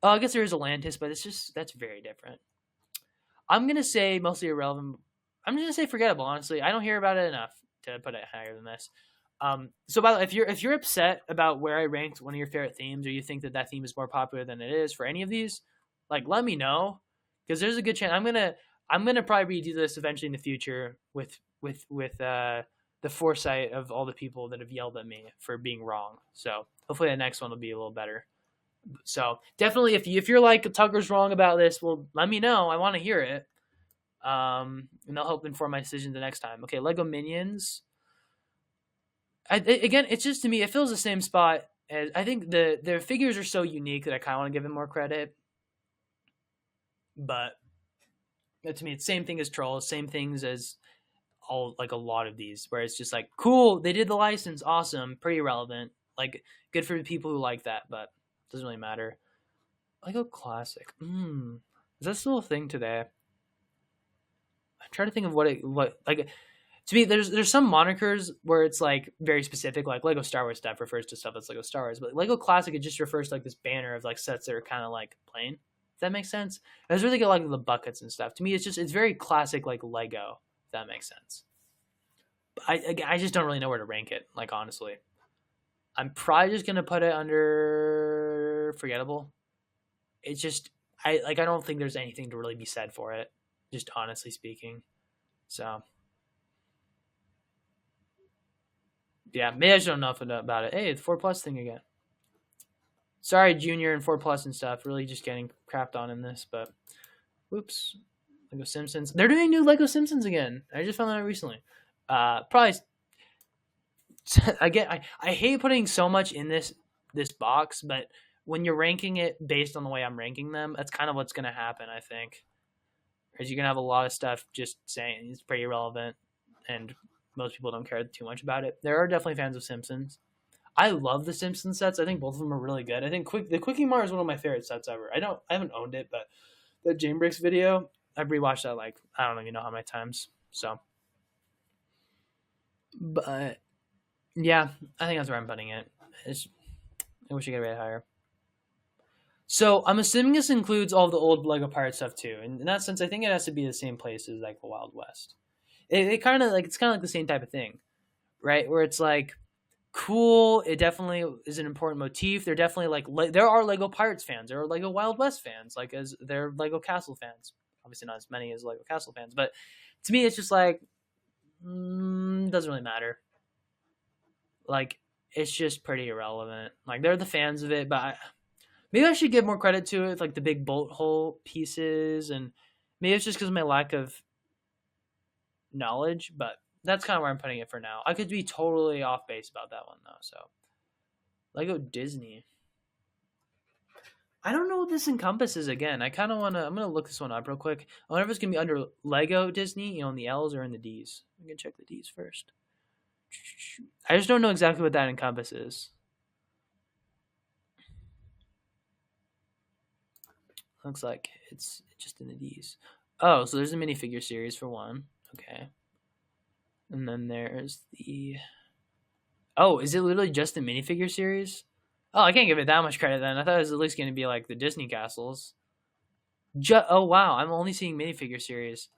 Oh, I guess there is Atlantis, but that's very different. I'm gonna say mostly irrelevant. I'm just gonna say forgettable. Honestly, I don't hear about it enough to put it higher than this. So by the way, if you're upset about where I ranked one of your favorite themes, or you think that theme is more popular than it is for any of these, like let me know, because there's a good chance I'm gonna probably redo this eventually in the future with the foresight of all the people that have yelled at me for being wrong. So hopefully the next one will be a little better. So definitely, if you're like Tucker's wrong about this, well, let me know. I want to hear it. And they'll help inform my decision the next time. Okay, Lego Minions. Again, it's just, to me, it fills the same spot as, I think their figures are so unique that I kind of want to give them more credit. But to me, it's the same thing as Trolls, same things as all, like a lot of these, where it's just like, cool, they did the license, awesome, pretty relevant, like good for the people who like that, but it doesn't really matter. Lego Classic. Is that still a thing today? I'm trying to think of what like, to me, there's some monikers where it's like very specific, like Lego Star Wars stuff refers to stuff that's Lego Star Wars, but Lego Classic, it just refers to like this banner of like sets that are kind of like plain. If that makes sense. I was really good like the buckets and stuff. To me, it's very classic like Lego. If that makes sense. I just don't really know where to rank it. Like honestly, I'm probably just gonna put it under forgettable. It's just I don't think there's anything to really be said for it. Just honestly speaking. So yeah, maybe I just don't know enough about it. Hey, the 4+ thing again. Sorry, Junior and 4+ and stuff. Really just getting crapped on in this, but whoops. Lego Simpsons. They're doing new Lego Simpsons again. I just found that out recently. Probably again, I hate putting so much in this box, but when you're ranking it based on the way I'm ranking them, that's kind of what's going to happen, I think. Because you're going to have a lot of stuff just saying it's pretty irrelevant, and most people don't care too much about it. There are definitely fans of Simpsons. I love the Simpsons sets. I think both of them are really good. I think the Kwik-E-Mart is one of my favorite sets ever. I haven't owned it, but the Jamebricks video, I've rewatched that like I don't even know how many times. So, but yeah, I think that's where I'm putting it. I wish I could rate it higher. So I'm assuming this includes all the old Lego Pirate stuff too. And in that sense, I think it has to be the same place as like the Wild West. It kind of like, it's kind of like the same type of thing, right? Where it's like cool. It definitely is an important motif. They're definitely like there are Lego Pirates fans. There are Lego Wild West fans. Like as there are Lego Castle fans. Obviously not as many as Lego Castle fans, but to me, it's just like doesn't really matter. Like it's just pretty irrelevant. Like they're the fans of it, but maybe I should give more credit to it, like the big bolt hole pieces, and maybe it's just because of my lack of knowledge, but that's kind of where I'm putting it for now. I could be totally off base about that one though. So Lego Disney. I don't know what this encompasses again. I'm gonna look this one up real quick. I wonder if it's gonna be under Lego Disney, in the L's or in the D's. I'm gonna check the D's first. I just don't know exactly what that encompasses. Looks like it's just in the D's. Oh, so there's a minifigure series for one. Okay. And then there's the... Oh, is it literally just the minifigure series? Oh, I can't give it that much credit then. I thought it was at least going to be like the Disney castles. Oh, wow. I'm only seeing minifigure series.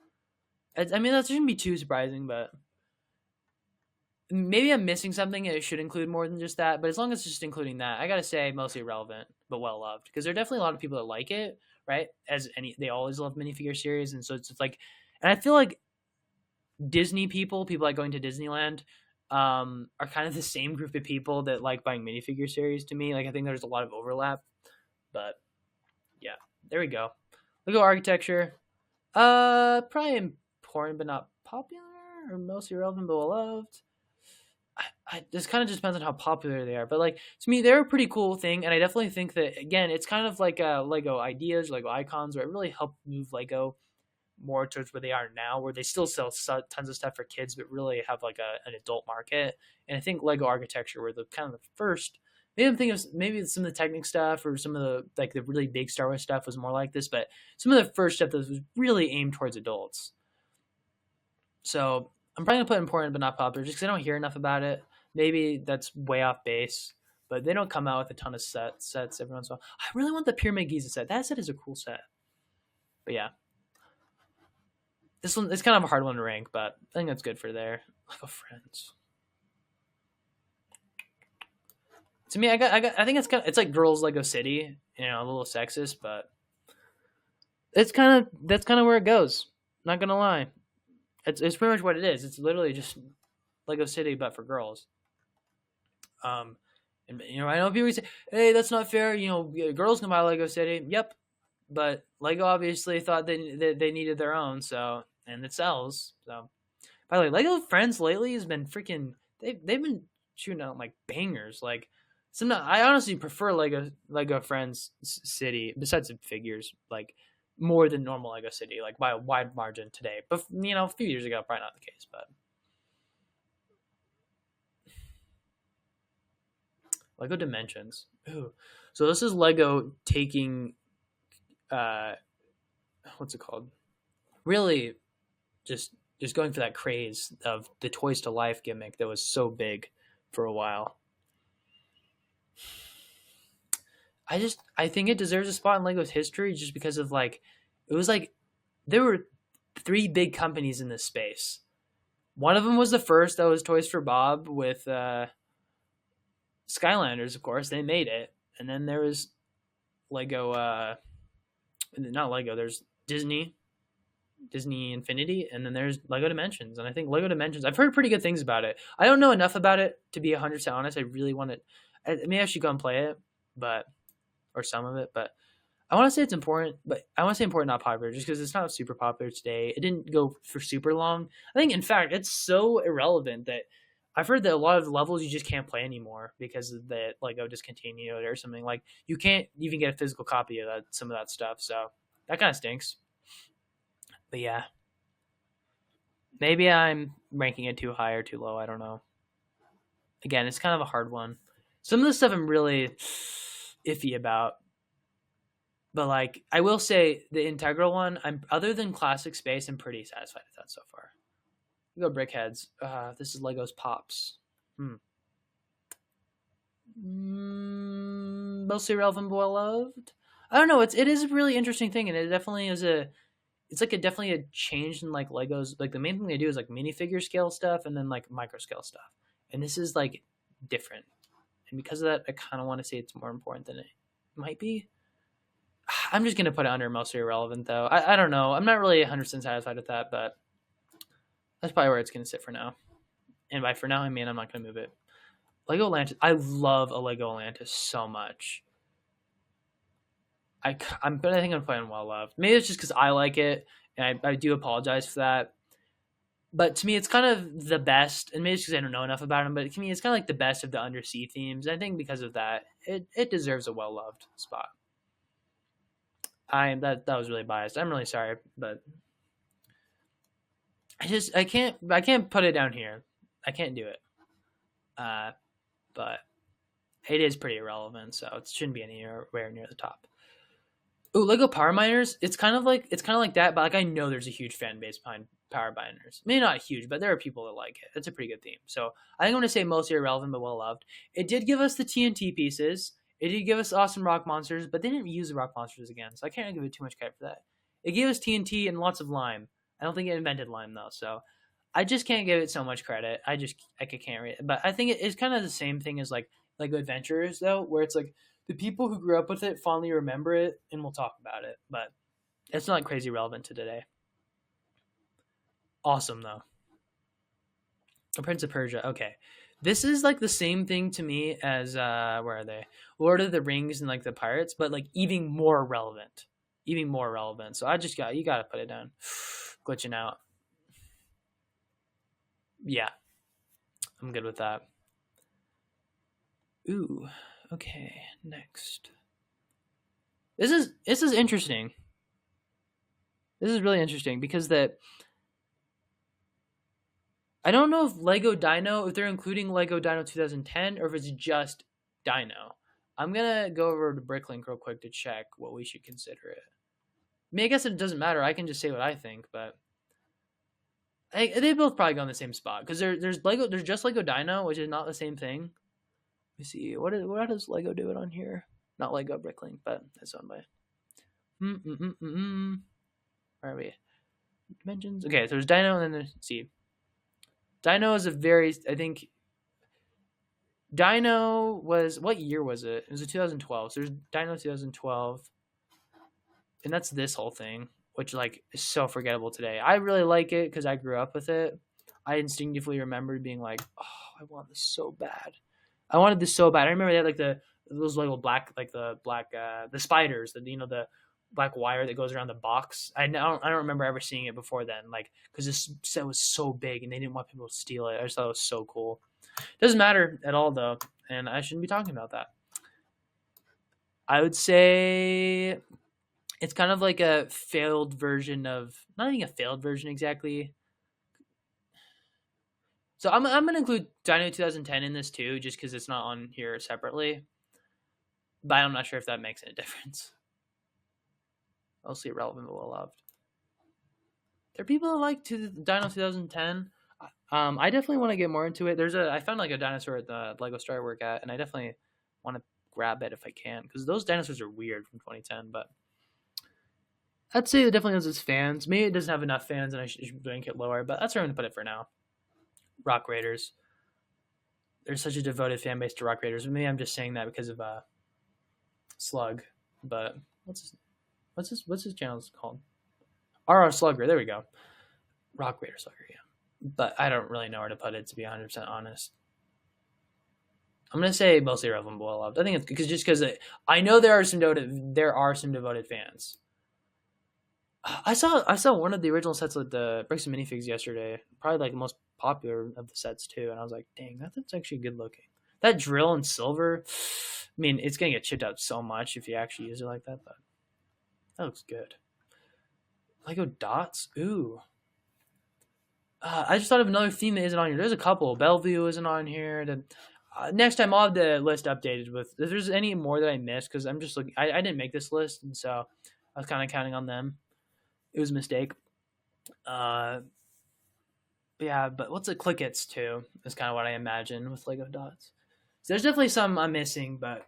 I mean, that shouldn't be too surprising, but... maybe I'm missing something. And it should include more than just that, but as long as it's just including that, I gotta say mostly irrelevant but well loved because there are definitely a lot of people that like it, right? As any, they always love minifigure series, and so it's just like, and I feel like Disney people like going to Disneyland, are kind of the same group of people that like buying minifigure series. To me, like I think there's a lot of overlap, but yeah, there we go. Lego architecture, probably important but not popular, or mostly relevant but well loved. This kind of just depends on how popular they are, but like to me, they're a pretty cool thing, and I definitely think that again, it's kind of like Lego ideas, Lego icons, where it really helped move Lego more towards where they are now, where they still sell tons of stuff for kids, but really have like an adult market. And I think Lego architecture were the kind of the first. Maybe I'm thinking of maybe some of the Technic stuff or some of the like the really big Star Wars stuff was more like this, but some of the first stuff that was really aimed towards adults. So I'm probably gonna put important but not popular just because I don't hear enough about it. Maybe that's way off base, but they don't come out with a ton of sets every once in a while. I really want the Pyramid Giza set. That set is a cool set. But yeah, this one it's kind of a hard one to rank, but I think that's good for there. Lego Friends. To me, I think it's like Girls Lego City. You know, a little sexist, but that's kind of where it goes. Not gonna lie, it's pretty much what it is. It's literally just Lego City, but for girls. Um, and you know, I know people say, "Hey, that's not fair." You know, girls can buy Lego City. Yep, but Lego obviously thought they needed their own, so and it sells. So, by the way, Lego Friends lately has been freaking. They've been shooting out like bangers. Like, some I honestly prefer Lego Friends City besides the figures, like more than normal Lego City, like by a wide margin today. But you know, a few years ago, probably not the case. But Lego Dimensions. Ooh. So this is Lego taking what's it called? Really just going for that craze of the Toys to Life gimmick that was so big for a while. I think it deserves a spot in Lego's history just because of like it was like there were three big companies in this space. One of them was the first that was Toys for Bob with Skylanders, of course. They made it. And then there was Lego not Lego, there's Disney Infinity, and then there's Lego Dimensions. And I think Lego Dimensions, I've heard pretty good things about it. I don't know enough about it to be 100% honest. I really want to, maybe I should go and play it, but, or some of it, but I want to say it's important, but I want to say important, not popular, just because it's not super popular today. It didn't go for super long. I think, in fact, it's so irrelevant that I've heard that a lot of the levels you just can't play anymore because of that Lego discontinued or something. Like you can't even get a physical copy of that, some of that stuff. So that kind of stinks. But yeah, maybe I'm ranking it too high or too low. I don't know. Again, it's kind of a hard one. Some of the stuff I'm really iffy about. But like I will say the integral one, I'm other than classic space, I'm pretty satisfied with that so far. We go Brickheads. This is Lego's Pops. Mostly relevant but well loved. I don't know. It is a really interesting thing, and it definitely is it's like definitely a change in like Legos. Like the main thing they do is like minifigure scale stuff and then like micro scale stuff. And this is like different. And because of that, I kind of want to say it's more important than it might be. I'm just gonna put it under mostly irrelevant though. I don't know. I'm not really 100% satisfied with that, but that's probably where it's gonna sit for now. And by for now, I mean I'm not gonna move it. Lego Atlantis. I love a Lego Atlantis so much. But I think I'm playing well loved. Maybe it's just because I like it, and I do apologize for that. But to me, it's kind of the best, and maybe it's because I don't know enough about them. But to me, it's kind of like the best of the undersea themes. I think because of that, it deserves a well loved spot. That was really biased. I'm really sorry, but I can't put it down here. I can't do it. But it is pretty irrelevant, so it shouldn't be anywhere near the top. Ooh, Lego Power Miners. It's kind of like that, but like I know there's a huge fan base behind Power Miners. Maybe not huge, but there are people that like it. It's a pretty good theme. So I think I'm gonna say mostly irrelevant but well loved. It did give us the TNT pieces. It did give us awesome rock monsters, but they didn't use the rock monsters again, so I can't give it too much credit for that. It gave us TNT and lots of lime. I don't think it invented lime though, so I just can't give it so much credit. I can't read it. But I think it's kind of the same thing as like Lego Adventurers though, where it's like the people who grew up with it fondly remember it and will talk about it, but it's not crazy relevant to today. Awesome though. The Prince of Persia. Okay. This is like the same thing to me as where are they? Lord of the Rings and like the Pirates, but like even more relevant. Even more relevant. So I just got you gotta put it down. Glitching out. Yeah, I'm good with that. Ooh. Okay, next. This is interesting. This is really interesting because that I don't know if Lego Dino, if they're including Lego Dino 2010 or if it's just Dino. I'm gonna go over to Bricklink real quick to check what we should consider it. I mean, I guess it doesn't matter. I can just say what I think, but they both probably go in the same spot because there's just Lego Dino, which is not the same thing. Let me see what does Lego do it on here? Not Lego Bricklink, but it's owned by. Where are we? Dimensions. Okay, so there's Dino, and then there's see. Dino is a very I think. Dino was what year was it? It was a 2012. So there's Dino 2012, and that's this whole thing, which like is so forgettable today. I really like it because I grew up with it. I instinctively remembered being like, "Oh, I want this so bad. I wanted this so bad." I remember they had like those little black the spiders, the black wire that goes around the box. I don't remember ever seeing it before then, like because this set was so big and they didn't want people to steal it. I just thought it was so cool. Doesn't matter at all though, and I shouldn't be talking about that. I would say it's kind of like a failed version of not even a failed version exactly. So I'm gonna include Dino 2010 in this too, just because it's not on here separately. But I'm not sure if that makes any difference. Mostly irrelevant but well loved. There are people that like Dino 2010. I definitely want to get more into it. I found like a dinosaur at the Lego store I work at, and I definitely want to grab it if I can because those dinosaurs are weird from 2010. But I'd say it definitely has its fans. Maybe it doesn't have enough fans, and I should rank it lower. But that's where I'm gonna put it for now. Rock Raiders. There's such a devoted fan base to Rock Raiders. Maybe I'm just saying that because of Slug. But what's his channel called? RR Slugger. There we go. Rock Raider Slugger. Yeah. But I don't really know where to put it, to be 100% honest. I'm gonna say mostly relevant, well loved. I think it's because I know there are some devoted fans. I saw one of the original sets of the Bricks and Minifigs yesterday. Probably like the most popular of the sets too, and I was like, dang, that's actually good looking. That drill in silver. I mean, it's gonna get chipped out so much if you actually use it like that, but that looks good. Lego dots. Ooh. I just thought of another theme that isn't on here. There's a couple. Bellevue isn't on here. Next time I'll have the list updated with if there's any more that I missed because I'm just looking. I didn't make this list, and so I was kind of counting on them. It was a mistake. Yeah, but what's it? Clickets too is kind of what I imagine with Lego dots. So there's definitely some I'm missing, but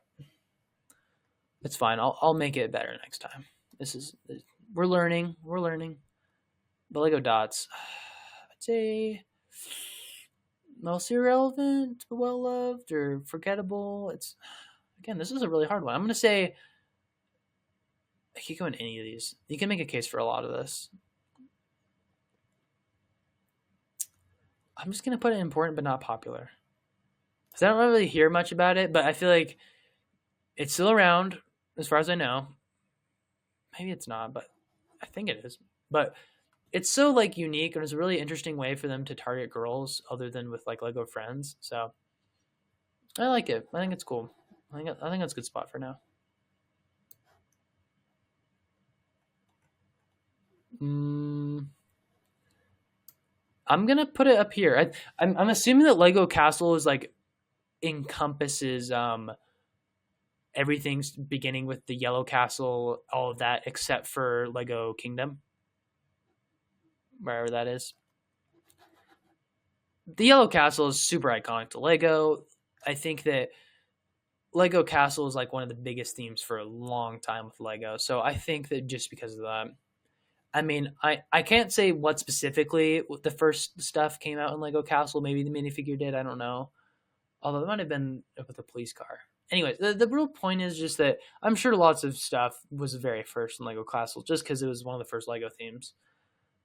it's fine. I'll make it better next time. We're learning. But Lego dots. I'd say mostly irrelevant, but well loved or forgettable. This is a really hard one. I'm gonna say I could go in any of these. You can make a case for a lot of this. I'm just gonna put it important but not popular. Because I don't really hear much about it, but I feel like it's still around as far as I know. Maybe it's not, but I think it is. But it's so like unique and it's a really interesting way for them to target girls other than with like Lego Friends. So I like it. I think it's cool. I think that's a good spot for now. I'm gonna put it up here. I'm assuming that Lego Castle is like encompasses everything's beginning with the Yellow Castle, all of that except for Lego Kingdom, wherever that is. The Yellow Castle is super iconic to Lego. I think that Lego Castle is like one of the biggest themes for a long time with Lego. So I think that just because of that, I mean, I can't say what specifically the first stuff came out in Lego Castle. Maybe the minifigure did. I don't know. Although it might have been with a police car. Anyways, the real point is just that I'm sure lots of stuff was the very first in Lego Castle just because it was one of the first Lego themes.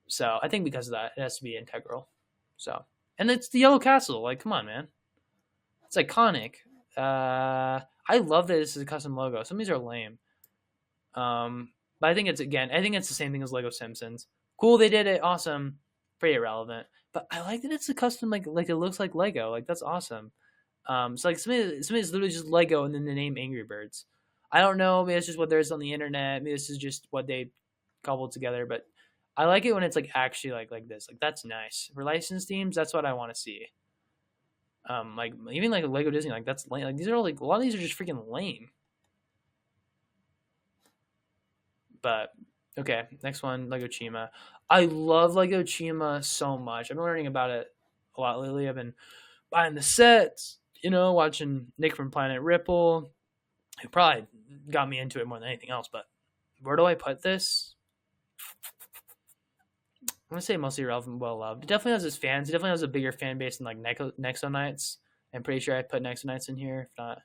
So I think because of that, it has to be integral. So, and it's the Yellow Castle. Like, come on, man. It's iconic. I love that this is a custom logo. Some of these are lame. But I think I think it's the same thing as Lego Simpsons. Cool, they did it. Awesome. Pretty irrelevant. But I like that it's a custom, like it looks like Lego. Like, that's awesome. So like somebody's literally just Lego and then the name Angry Birds. I don't know. Maybe it's just what there is on the internet. Maybe this is just what they cobbled together. But I like it when it's like actually like this. Like, that's nice. For licensed teams, that's what I want to see. Like even like Lego Disney, like that's lame. Like, these are all like a lot of these are just freaking lame. But okay, next one, Lego Chima. I love Lego Chima so much. I've been learning about it a lot lately. I've been buying the sets, watching Nick from Planet Ripple, who probably got me into it more than anything else. But where do I put this? I'm gonna say mostly relevant, well loved. It definitely has its fans. It definitely has a bigger fan base than like Nexo Knights. I'm pretty sure I put Nexo Knights in here. If not,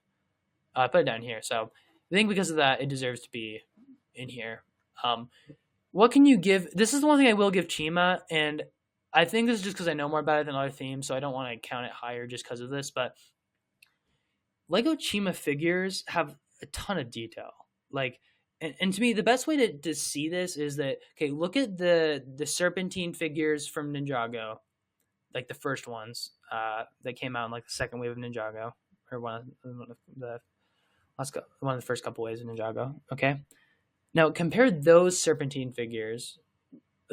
I put it down here. So I think because of that, it deserves to be in here. What can you give? This is the one thing I will give Chima, and I think this is just because I know more about it than other themes, so I don't want to count it higher just because of this. But Lego Chima figures have a ton of detail. Like, and to me, the best way to see this is that, okay, look at the Serpentine figures from Ninjago, like the first ones that came out in like the second wave of Ninjago, or one of the first couple waves of Ninjago. Okay, now compare those Serpentine figures.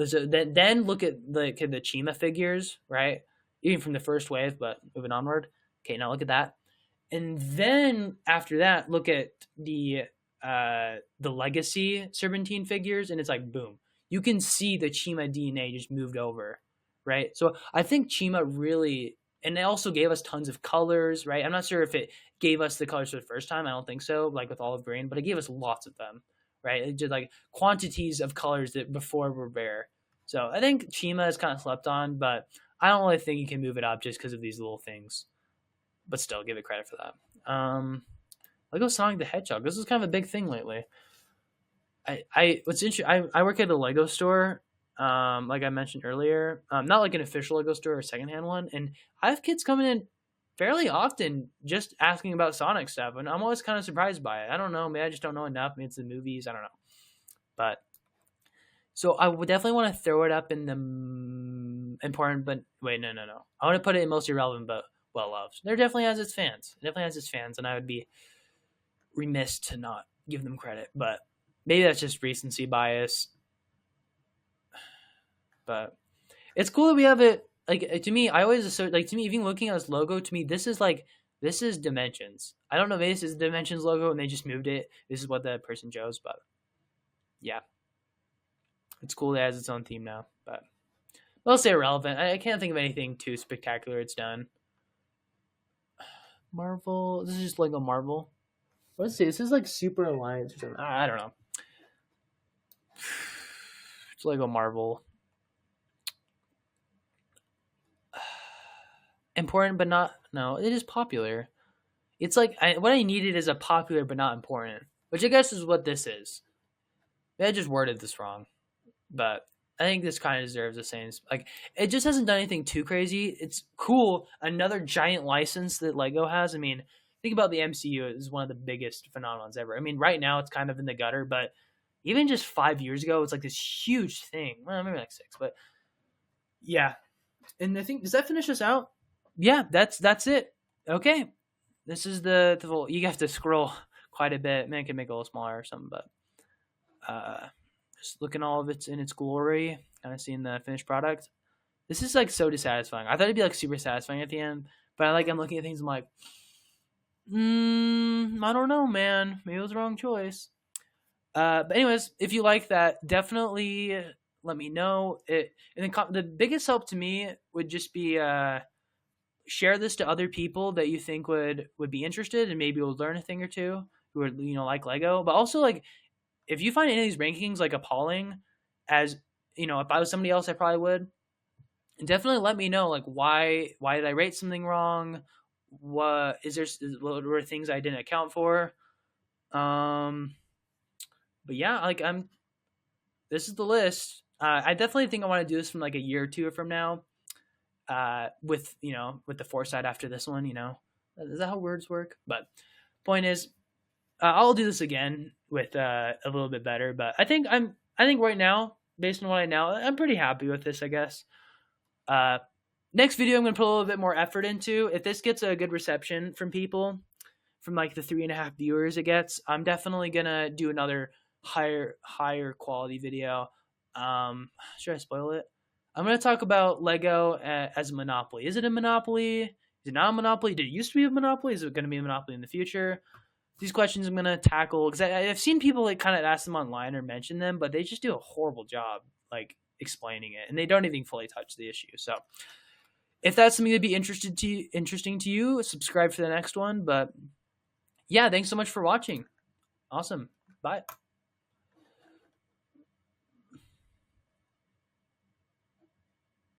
So then look at the Chima figures, right? Even from the first wave, but moving onward. Okay, now look at that, and then after that, look at the Legacy Serpentine figures, and it's like boom, you can see the Chima DNA just moved over, right? So I think Chima really, and they also gave us tons of colors, right? I'm not sure if it gave us the colors for the first time. I don't think so, like with olive green, but it gave us lots of them, right? It just like quantities of colors that before were rare. So I think Chima is kind of slept on, but I don't really think you can move it up just because of these little things. But still, give it credit for that. Lego Sonic the Hedgehog. This is kind of a big thing lately. What's interesting? I work at a Lego store, like I mentioned earlier. Not like an official Lego store or a secondhand one, and I have kids coming in fairly often just asking about Sonic stuff, and I'm always kind of surprised by it. I don't know, maybe I just don't know enough. Maybe it's the movies. I don't know, but so I would definitely want to throw it up in the important, but wait, no. I want to put it in most irrelevant, but well loved. There definitely has its fans. It definitely has its fans, and I would be remiss to not give them credit. But maybe that's just recency bias. But it's cool that we have it. Like, to me, I always assert, like, to me, even looking at this logo, to me, this is Dimensions. I don't know, maybe this is Dimensions logo and they just moved it. This is what the person chose, but yeah. It's cool that it has its own theme now, but I'll say irrelevant. I can't think of anything too spectacular it's done. Marvel. This is just Lego Marvel. Let's see. This is like Super Alliance or something. I don't know. It's Lego Marvel. Important but not. No, it is popular. It's like what I needed is a popular but not important, which I guess is what this is. Maybe I just worded this wrong, but I think this kind of deserves the same. Like, it just hasn't done anything too crazy. It's cool. Another giant license that Lego has. I mean, think about the MCU is one of the biggest phenomenons ever. I mean, right now it's kind of in the gutter, but even just 5 years ago, it's like this huge thing. Well, maybe like 6, but yeah. And I think, does that finish us out? Yeah, that's it. Okay, this is the full. You have to scroll quite a bit. Man, I can make it a little smaller or something, but just looking all of it in its glory, kind of seeing the finished product. This is like so dissatisfying. I thought it'd be like super satisfying at the end, but I'm looking at things. I'm like, I don't know, man. Maybe it was the wrong choice. But anyways, if you like that, definitely let me know. The biggest help to me would just be share this to other people that you think would be interested and maybe will learn a thing or two who are like Lego. But also, like, if you find any of these rankings like appalling, as if I was somebody else, I probably would. And definitely let me know, like, why did I rate something wrong? What were things I didn't account for? But yeah, like this is the list. I definitely think I want to do this from like a year or two from now. With with the foresight after this one, is that how words work? But point is, I'll do this again with a little bit better. But I think right now, based on what I know, I'm pretty happy with this, I guess. Next video, I'm gonna put a little bit more effort into. If this gets a good reception from people, from like the 3.5 viewers it gets, I'm definitely gonna do another higher quality video. Should I spoil it? I'm gonna talk about Lego as a monopoly. Is it a monopoly? Is it not a monopoly? Did it used to be a monopoly? Is it going to be a monopoly in the future? These questions I'm gonna tackle because I've seen people like kind of ask them online or mention them, but they just do a horrible job like explaining it, and they don't even fully touch the issue. So if that's something that'd be interesting to you, subscribe for the next one. But yeah, thanks so much for watching. Awesome. Bye.